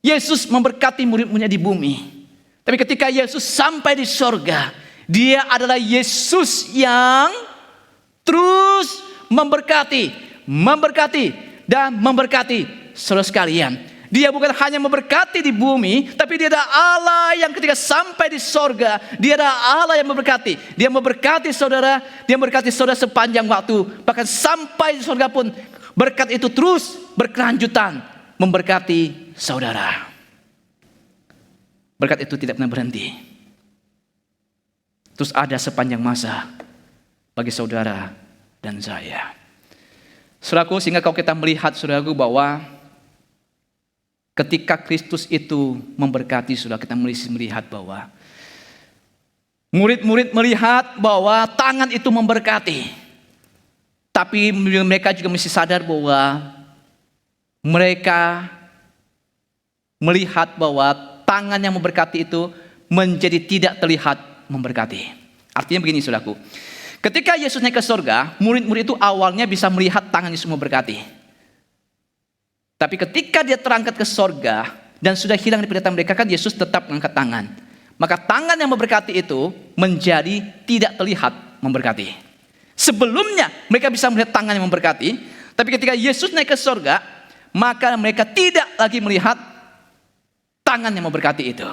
Speaker 6: Yesus memberkati murid-muridnya di bumi. Tapi ketika Yesus sampai di sorga, dia adalah Yesus yang terus memberkati, dan memberkati. Saudara sekalian, dia bukan hanya memberkati di bumi, tapi dia adalah Allah yang ketika sampai di sorga, dia adalah Allah yang memberkati. Dia memberkati saudara, dia memberkati saudara sepanjang waktu. Bahkan sampai di sorga pun berkat itu terus berkelanjutan memberkati saudara. Berkat itu tidak pernah berhenti. Terus ada sepanjang masa bagi saudara dan saya. Saudaraku, sehingga kalau kita melihat, saudaraku, bahwa ketika Kristus itu memberkati, saudara, kita melihat bahwa murid-murid melihat bahwa tangan itu memberkati. Tapi mereka juga mesti sadar bahwa mereka melihat bahwa tangan yang memberkati itu menjadi tidak terlihat memberkati. Artinya begini, saudaraku. Ketika Yesus naik ke sorga, murid-murid itu awalnya bisa melihat tangan Yesus memberkati. Tapi ketika dia terangkat ke sorga dan sudah hilang di penglihatan mereka, kan Yesus tetap mengangkat tangan. Maka tangan yang memberkati itu menjadi tidak terlihat memberkati. Sebelumnya mereka bisa melihat tangan yang memberkati, tapi ketika Yesus naik ke sorga, maka mereka tidak lagi melihat tangan yang memberkati itu.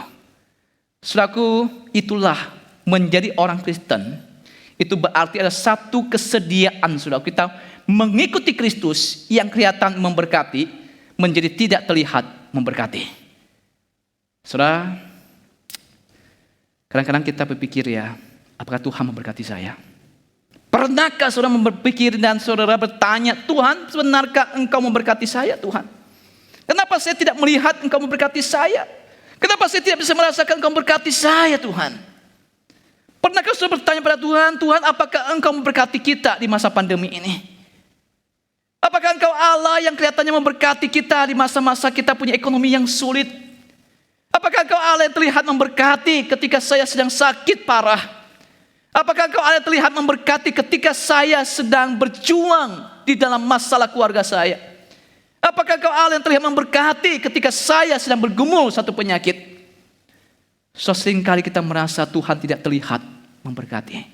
Speaker 6: Saudaraku, itulah menjadi orang Kristen. Itu berarti ada satu kesediaan, saudara, kita mengikuti Kristus yang kelihatan memberkati menjadi tidak terlihat memberkati. Saudara, kadang-kadang kita berpikir, ya, apakah Tuhan memberkati saya? Pernahkah saudara berpikir dan saudara bertanya, Tuhan, benarkah Engkau memberkati saya, Tuhan? Kenapa saya tidak melihat Engkau memberkati saya? Kenapa saya tidak bisa merasakan Engkau memberkati saya, Tuhan? Pernahkah saudara bertanya pada Tuhan, Tuhan, apakah Engkau memberkati kita di masa pandemi ini? Apakah Engkau Allah yang kelihatannya memberkati kita di masa-masa kita punya ekonomi yang sulit? Apakah Engkau Allah yang terlihat memberkati ketika saya sedang sakit parah? Apakah Engkau Allah yang terlihat memberkati ketika saya sedang berjuang di dalam masalah keluarga saya? Apakah Engkau Allah yang terlihat memberkati ketika saya sedang bergumul satu penyakit? Seringkali kita merasa Tuhan tidak terlihat memberkati.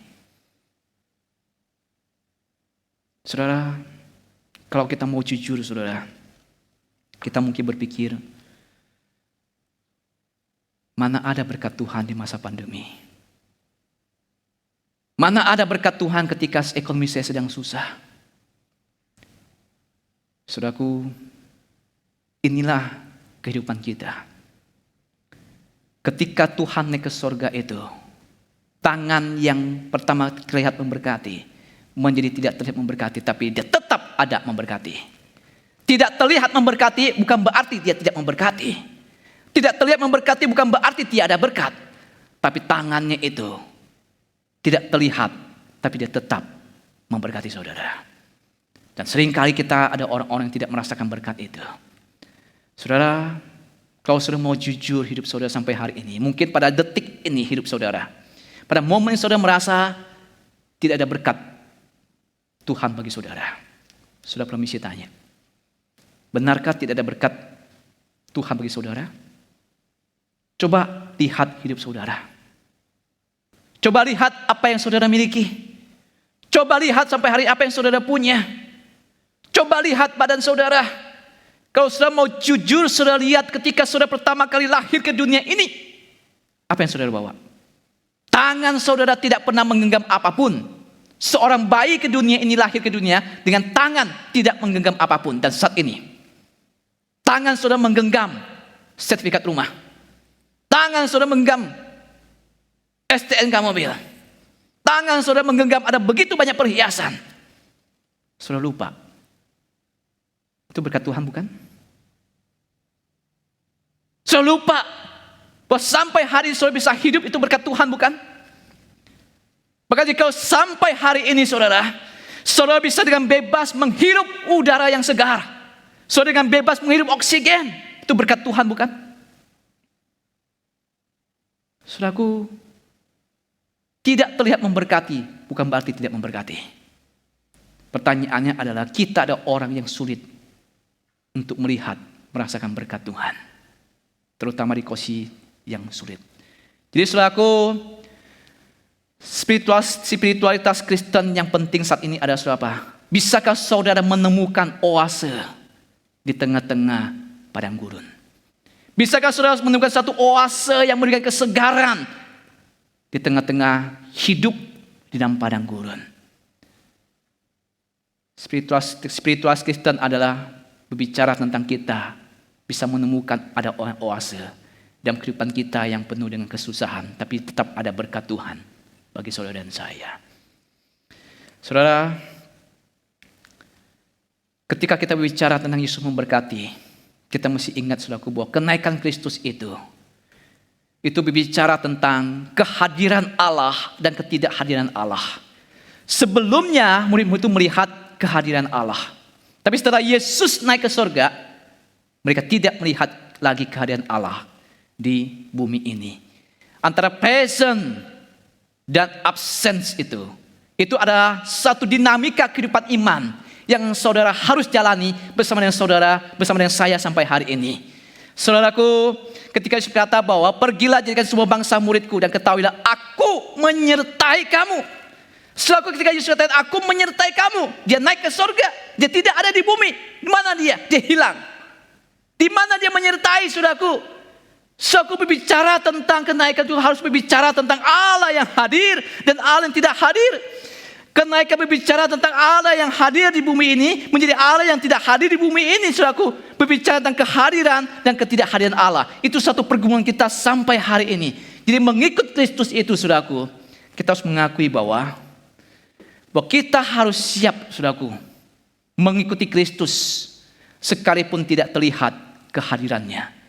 Speaker 6: Saudara, kalau kita mau jujur, saudara, kita mungkin berpikir, mana ada berkat Tuhan di masa pandemi? Mana ada berkat Tuhan ketika ekonomi saya sedang susah? Saudaraku, inilah kehidupan kita. Ketika Tuhan naik ke sorga itu, tangan yang pertama terlihat memberkati menjadi tidak terlihat memberkati, tapi dia tetap ada memberkati. Tidak terlihat memberkati bukan berarti dia tidak memberkati. Tidak terlihat memberkati bukan berarti tiada berkat. Tapi tangannya itu tidak terlihat, tapi dia tetap memberkati saudara. Dan seringkali kita ada orang-orang yang tidak merasakan berkat itu. Saudara, kalau saudara mau jujur hidup saudara sampai hari ini, mungkin pada detik ini hidup saudara, pada momen saudara merasa tidak ada berkat Tuhan bagi saudara, saudara permisi tanya, benarkah tidak ada berkat Tuhan bagi saudara? Coba lihat hidup saudara. Coba lihat apa yang saudara miliki. Coba lihat sampai hari apa yang saudara punya. Coba lihat badan saudara. Kalau saudara mau jujur, saudara lihat ketika saudara pertama kali lahir ke dunia ini, apa yang saudara bawa? Tangan saudara tidak pernah menggenggam apapun. Seorang bayi ke dunia ini lahir ke dunia dengan tangan tidak menggenggam apapun. Dan saat ini, tangan saudara menggenggam sertifikat rumah. Tangan saudara menggenggam STNK mobil. Tangan saudara menggenggam ada begitu banyak perhiasan. Saudara lupa. Itu berkat Tuhan bukan? Saudara lupa bahwa sampai hari saudara bisa hidup itu berkat Tuhan bukan? Maka jika sampai hari ini saudara bisa dengan bebas menghirup udara yang segar. Saudara dengan bebas menghirup oksigen. Itu berkat Tuhan bukan? Saudaraku, tidak terlihat memberkati bukan berarti tidak memberkati. Pertanyaannya adalah kita ada orang yang sulit untuk melihat, merasakan berkat Tuhan. Terutama di kondisi yang sulit. Jadi saudaraku, spiritualitas Kristen yang penting saat ini adalah saudara apa? Bisakah saudara menemukan oase di tengah-tengah padang gurun? Bisakah saudara menemukan satu oase yang memberikan kesegaran di tengah-tengah hidup di dalam padang gurun? Spiritualitas Kristen adalah berbicara tentang kita bisa menemukan ada oase dalam kehidupan kita yang penuh dengan kesusahan, tapi tetap ada berkat Tuhan bagi saudara dan saya. Saudara, ketika kita berbicara tentang Yesus memberkati, kita mesti ingat saudaraku bahwa kenaikan Kristus itu berbicara tentang kehadiran Allah dan ketidakhadiran Allah. Sebelumnya murid-murid itu melihat kehadiran Allah. Tapi setelah Yesus naik ke surga, mereka tidak melihat lagi kehadiran Allah di bumi ini. Antara present dan absence itu adalah satu dinamika kehidupan iman yang saudara harus jalani bersama dengan saudara, bersama dengan saya sampai hari ini. Saudaraku, ketika Yesus berkata bahwa pergilah jadikan semua bangsa muridku dan ketahuilah aku menyertai kamu. Saudaraku, ketika Yesus berkata aku menyertai kamu, dia naik ke surga, dia tidak ada di bumi. Di mana dia? Dia hilang. Di mana dia menyertai saudaraku? Saudaraku, berbicara tentang kenaikan itu harus berbicara tentang Allah yang hadir dan Allah yang tidak hadir. Kenaikan berbicara tentang Allah yang hadir di bumi ini menjadi Allah yang tidak hadir di bumi ini, saudaraku. Berbicara tentang kehadiran dan ketidakhadiran Allah. Itu satu pergumulan kita sampai hari ini. Jadi mengikut Kristus itu, saudaraku, kita harus mengakui bahwa kita harus siap, saudaraku, mengikuti Kristus sekalipun tidak terlihat kehadirannya.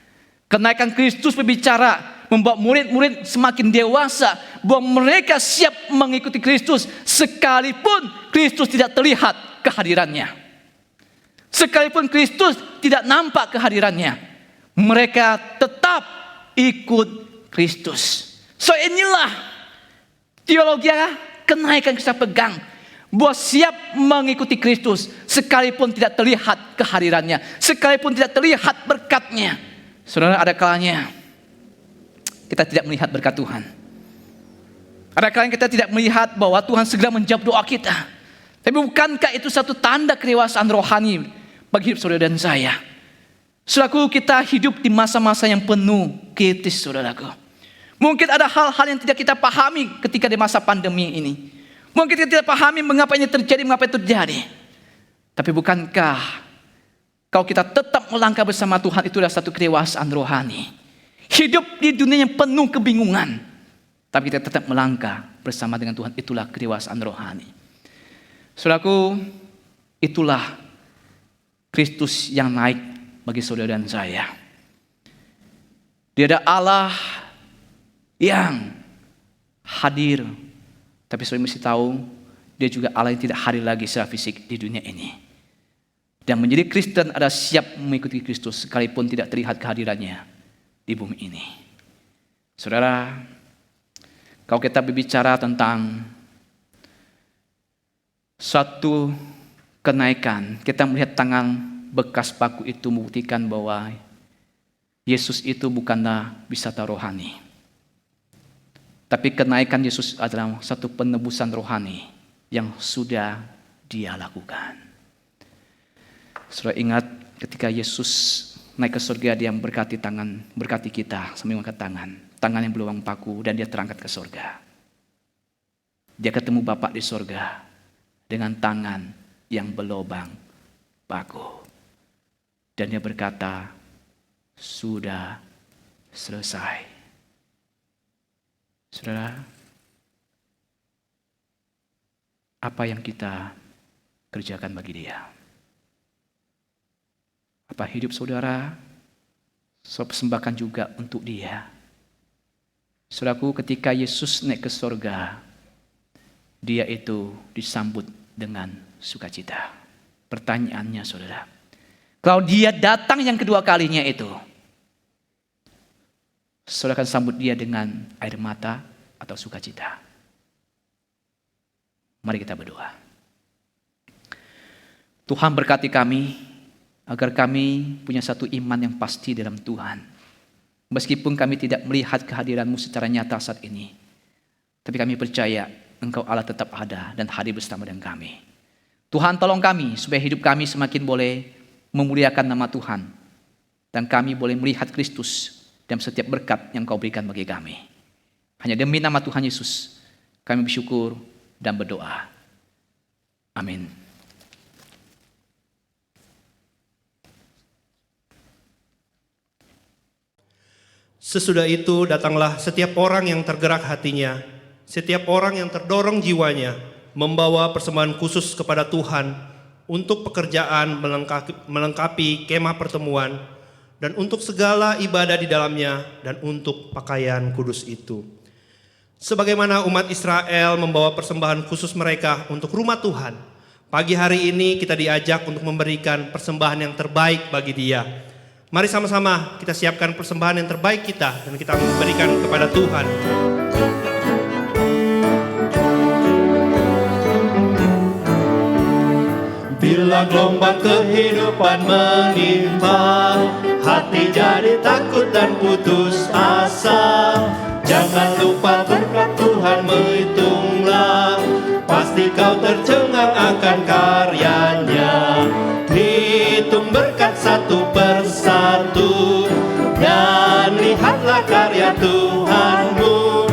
Speaker 6: Kenaikan Kristus berbicara membuat murid-murid semakin dewasa bahwa mereka siap mengikuti Kristus sekalipun Kristus tidak terlihat kehadirannya. Sekalipun Kristus tidak nampak kehadirannya, mereka tetap ikut Kristus. So inilah teologi kenaikan kita pegang, bahwa siap mengikuti Kristus sekalipun tidak terlihat kehadirannya, sekalipun tidak terlihat berkatnya. Saudara, ada kalanya kita tidak melihat berkat Tuhan. Ada kalanya kita tidak melihat bahwa Tuhan segera menjawab doa kita. Tapi bukankah itu satu tanda kedewasaan rohani bagi hidup saudara dan saya? Saudaraku, kita hidup di masa-masa yang penuh kritis, saudaraku. Mungkin ada hal-hal yang tidak kita pahami ketika di masa pandemi ini. Mungkin kita tidak pahami mengapa ini terjadi, mengapa itu terjadi. Tapi bukankah kalau kita tetap melangkah bersama Tuhan, itu adalah satu kedewasaan rohani. Hidup di dunia yang penuh kebingungan, tapi kita tetap melangkah bersama dengan Tuhan, itulah kedewasaan rohani. Saudaraku, itulah Kristus yang naik bagi saudara dan saya. Dia ada Allah yang hadir, tapi saudara mesti tahu, dia juga Allah yang tidak hadir lagi secara fisik di dunia ini. Dan menjadi Kristen adalah siap mengikuti Kristus sekalipun tidak terlihat kehadirannya di bumi ini. Saudara, kalau kita berbicara tentang suatu kenaikan, kita melihat tangan bekas paku itu membuktikan bahwa Yesus itu bukanlah wisata rohani. Tapi kenaikan Yesus adalah satu penebusan rohani yang sudah dia lakukan. Saudara ingat ketika Yesus naik ke surga, dia berkati kita sambil mengangkat tangan yang berlubang paku, dan dia terangkat ke surga. Dia ketemu Bapa di surga dengan tangan yang berlubang paku, dan dia berkata, sudah selesai. Saudara, apa yang kita kerjakan bagi dia? Apa hidup saudara persembahkan juga untuk dia? Saudaraku, ketika Yesus naik ke surga, dia itu disambut dengan sukacita. Pertanyaannya, saudara, Kalau dia datang yang kedua kalinya itu, saudara akan sambut dia dengan air mata atau sukacita. Mari kita berdoa. Tuhan berkati kami, agar kami punya satu iman yang pasti dalam Tuhan. Meskipun kami tidak melihat kehadiran-Mu secara nyata saat ini, tapi kami percaya Engkau Allah tetap ada dan hadir bersama dengan kami. Tuhan tolong kami supaya hidup kami semakin boleh memuliakan nama Tuhan, dan kami boleh melihat Kristus dalam setiap berkat yang Kau berikan bagi kami. Hanya demi nama Tuhan Yesus kami bersyukur dan berdoa. Amin.
Speaker 2: Sesudah itu datanglah setiap orang yang tergerak hatinya, setiap orang yang terdorong jiwanya, membawa persembahan khusus kepada Tuhan untuk pekerjaan melengkapi kemah pertemuan, dan untuk segala ibadah di dalamnya, dan untuk pakaian kudus itu. Sebagaimana umat Israel membawa persembahan khusus mereka untuk rumah Tuhan, pagi hari ini kita diajak untuk memberikan persembahan yang terbaik bagi Dia. Mari sama-sama kita siapkan persembahan yang terbaik kita dan kita memberikan kepada Tuhan. Bila gelombang kehidupan menimpa, hati jadi takut dan putus asa. Jangan lupa berkat Tuhan menghitunglah, pasti kau tercengang akan karyanya. Hitung berkat satu persatu, dan lihatlah karya Tuhanmu.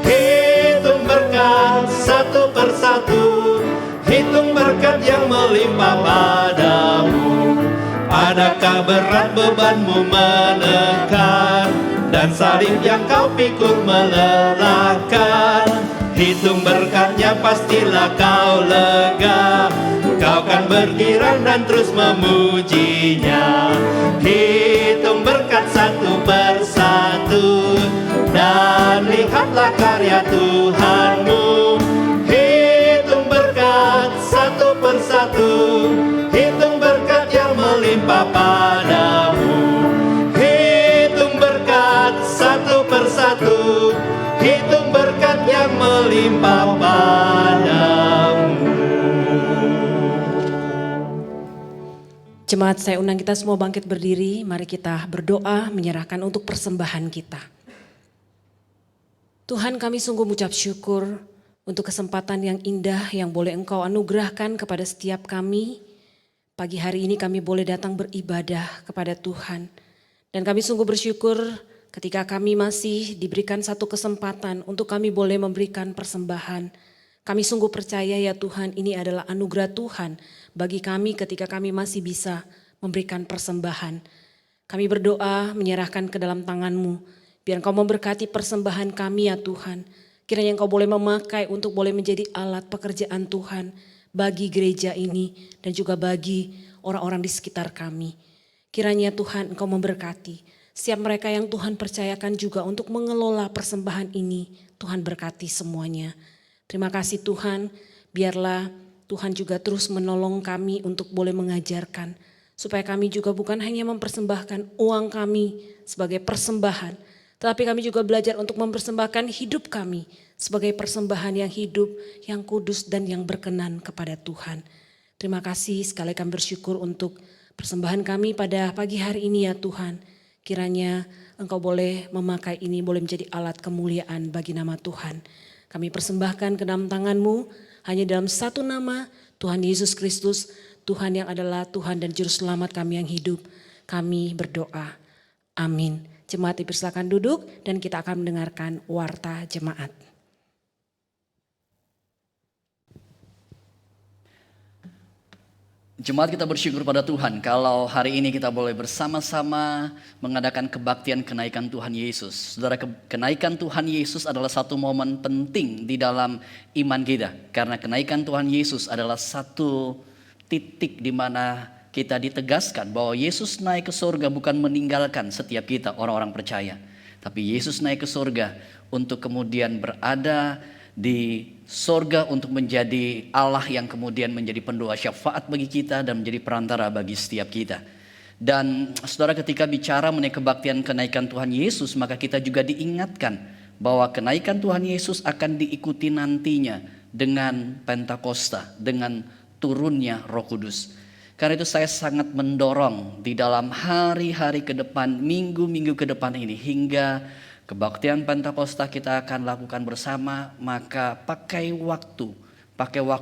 Speaker 2: Hitung berkat satu persatu, hitung berkat yang melimpah padamu. Adakah berat bebanmu menekan, dan salib yang kau pikul melelahkan? Hitung berkatnya pastilah kau lega, kau kan bergirang dan terus memujinya. Hitung berkat satu persatu, dan lihatlah karya Tuhanmu. Hitung berkat satu persatu, hitung berkat yang melimpah padamu. Hitung berkat satu persatu, hitung berkat yang melimpah padamu.
Speaker 7: Jemaat, saya undang kita semua bangkit berdiri. Mari kita berdoa menyerahkan untuk persembahan kita. Tuhan, kami sungguh mengucap syukur untuk kesempatan yang indah yang boleh Engkau anugerahkan kepada setiap kami. Pagi hari ini kami boleh datang beribadah kepada Tuhan. Dan kami sungguh bersyukur ketika kami masih diberikan satu kesempatan untuk kami boleh memberikan persembahan. Kami sungguh percaya ya Tuhan, ini adalah anugerah Tuhan bagi kami ketika kami masih bisa memberikan persembahan. Kami berdoa menyerahkan ke dalam tangan-Mu. Biar Engkau memberkati persembahan kami ya Tuhan. Kiranya Engkau boleh memakai untuk boleh menjadi alat pekerjaan Tuhan bagi gereja ini dan juga bagi orang-orang di sekitar kami. Kiranya Tuhan Engkau memberkati setiap mereka yang Tuhan percayakan juga untuk mengelola persembahan ini. Tuhan berkati semuanya. Terima kasih Tuhan, biarlah Tuhan juga terus menolong kami untuk boleh mengajarkan. Supaya kami juga bukan hanya mempersembahkan uang kami sebagai persembahan, tetapi kami juga belajar untuk mempersembahkan hidup kami sebagai persembahan yang hidup, yang kudus dan yang berkenan kepada Tuhan. Terima kasih, sekali kami bersyukur untuk persembahan kami pada pagi hari ini ya Tuhan. Kiranya Engkau boleh memakai ini, boleh menjadi alat kemuliaan bagi nama Tuhan. Kami persembahkan ke dalam tangan-Mu, hanya dalam satu nama, Tuhan Yesus Kristus, Tuhan yang adalah Tuhan dan Juru Selamat kami yang hidup. Kami berdoa. Amin. Jemaat dipersilakan duduk dan kita akan mendengarkan warta jemaat.
Speaker 1: Jemaat, kita bersyukur pada Tuhan kalau hari ini kita boleh bersama-sama mengadakan kebaktian kenaikan Tuhan Yesus. Saudara, kenaikan Tuhan Yesus adalah satu momen penting di dalam iman kita. Karena kenaikan Tuhan Yesus adalah satu titik di mana kita ditegaskan bahwa Yesus naik ke surga bukan meninggalkan setiap kita orang-orang percaya. Tapi Yesus naik ke surga untuk kemudian berada di sorga untuk menjadi Allah yang kemudian menjadi pendoa syafaat bagi kita dan menjadi perantara bagi setiap kita. Dan saudara, ketika bicara mengenai kebaktian kenaikan Tuhan Yesus, maka kita juga diingatkan bahwa kenaikan Tuhan Yesus akan diikuti nantinya dengan Pentakosta, dengan turunnya Roh Kudus. Karena itu saya sangat mendorong di dalam hari-hari ke depan, minggu-minggu ke depan ini, hingga kebaktian Pentakosta kita akan lakukan bersama, maka pakai waktu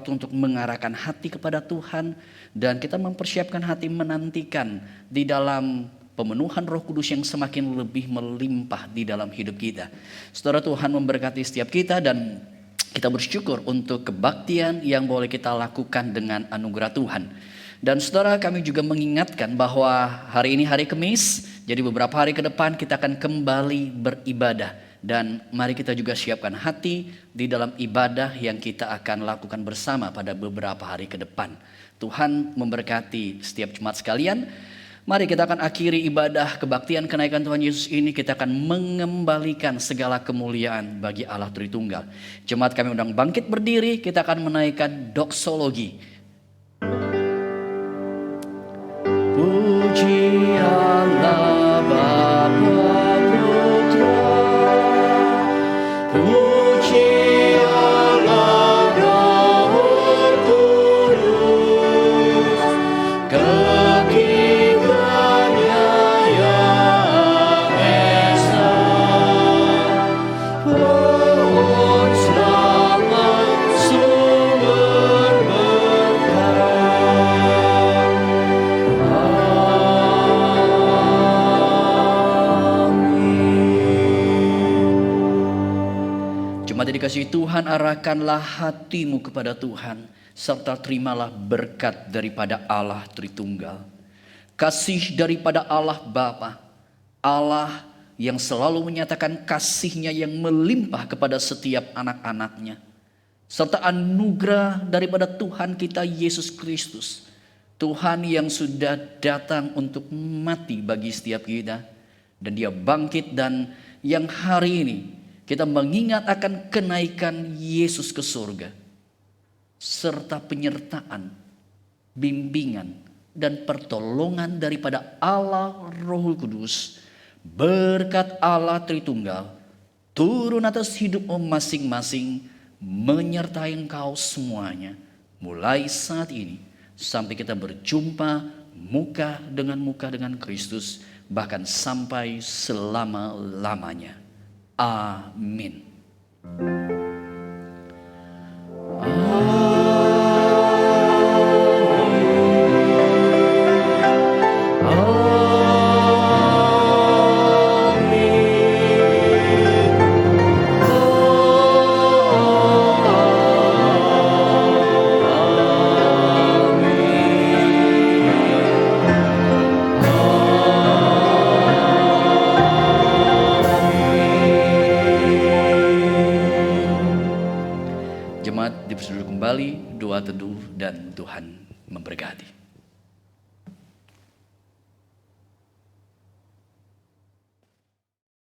Speaker 1: untuk mengarahkan hati kepada Tuhan, dan kita mempersiapkan hati menantikan di dalam pemenuhan Roh Kudus yang semakin lebih melimpah di dalam hidup kita. Saudara, Tuhan memberkati setiap kita, dan kita bersyukur untuk kebaktian yang boleh kita lakukan dengan anugerah Tuhan. Dan saudara, kami juga mengingatkan bahwa hari ini hari Kamis, jadi beberapa hari ke depan kita akan kembali beribadah. Dan mari kita juga siapkan hati di dalam ibadah yang kita akan lakukan bersama pada beberapa hari ke depan. Tuhan memberkati setiap jemaat sekalian. Mari kita akan akhiri ibadah kebaktian kenaikan Tuhan Yesus ini. Kita akan mengembalikan segala kemuliaan bagi Allah Tritunggal. Jemaat kami undang bangkit berdiri, kita akan menaikkan doksologi. Puji Allah Bapa Putra, puji Allah Roh Kudus, ketiga-Nya yang esa, pohon selamat sumber berkah. Jemaat dikasihi Tuhan, arahkanlah hatimu kepada Tuhan, serta terimalah berkat daripada Allah Tritunggal. Kasih daripada Allah Bapa, Allah yang selalu menyatakan kasih-Nya yang melimpah kepada setiap anak-anak-Nya, serta anugerah daripada Tuhan kita Yesus Kristus, Tuhan yang sudah datang untuk mati bagi setiap kita, dan Dia bangkit, dan yang hari ini kita mengingat akan kenaikan Yesus ke surga, serta penyertaan, bimbingan, dan pertolongan daripada Allah Roh Kudus, berkat Allah Tritunggal turun atas hidupmu masing-masing, menyertai engkau semuanya, mulai saat ini sampai kita berjumpa muka dengan Kristus, bahkan sampai selama-lamanya. Amin. Jemaat dipersilakan kembali, doa teduh, dan Tuhan memberkati.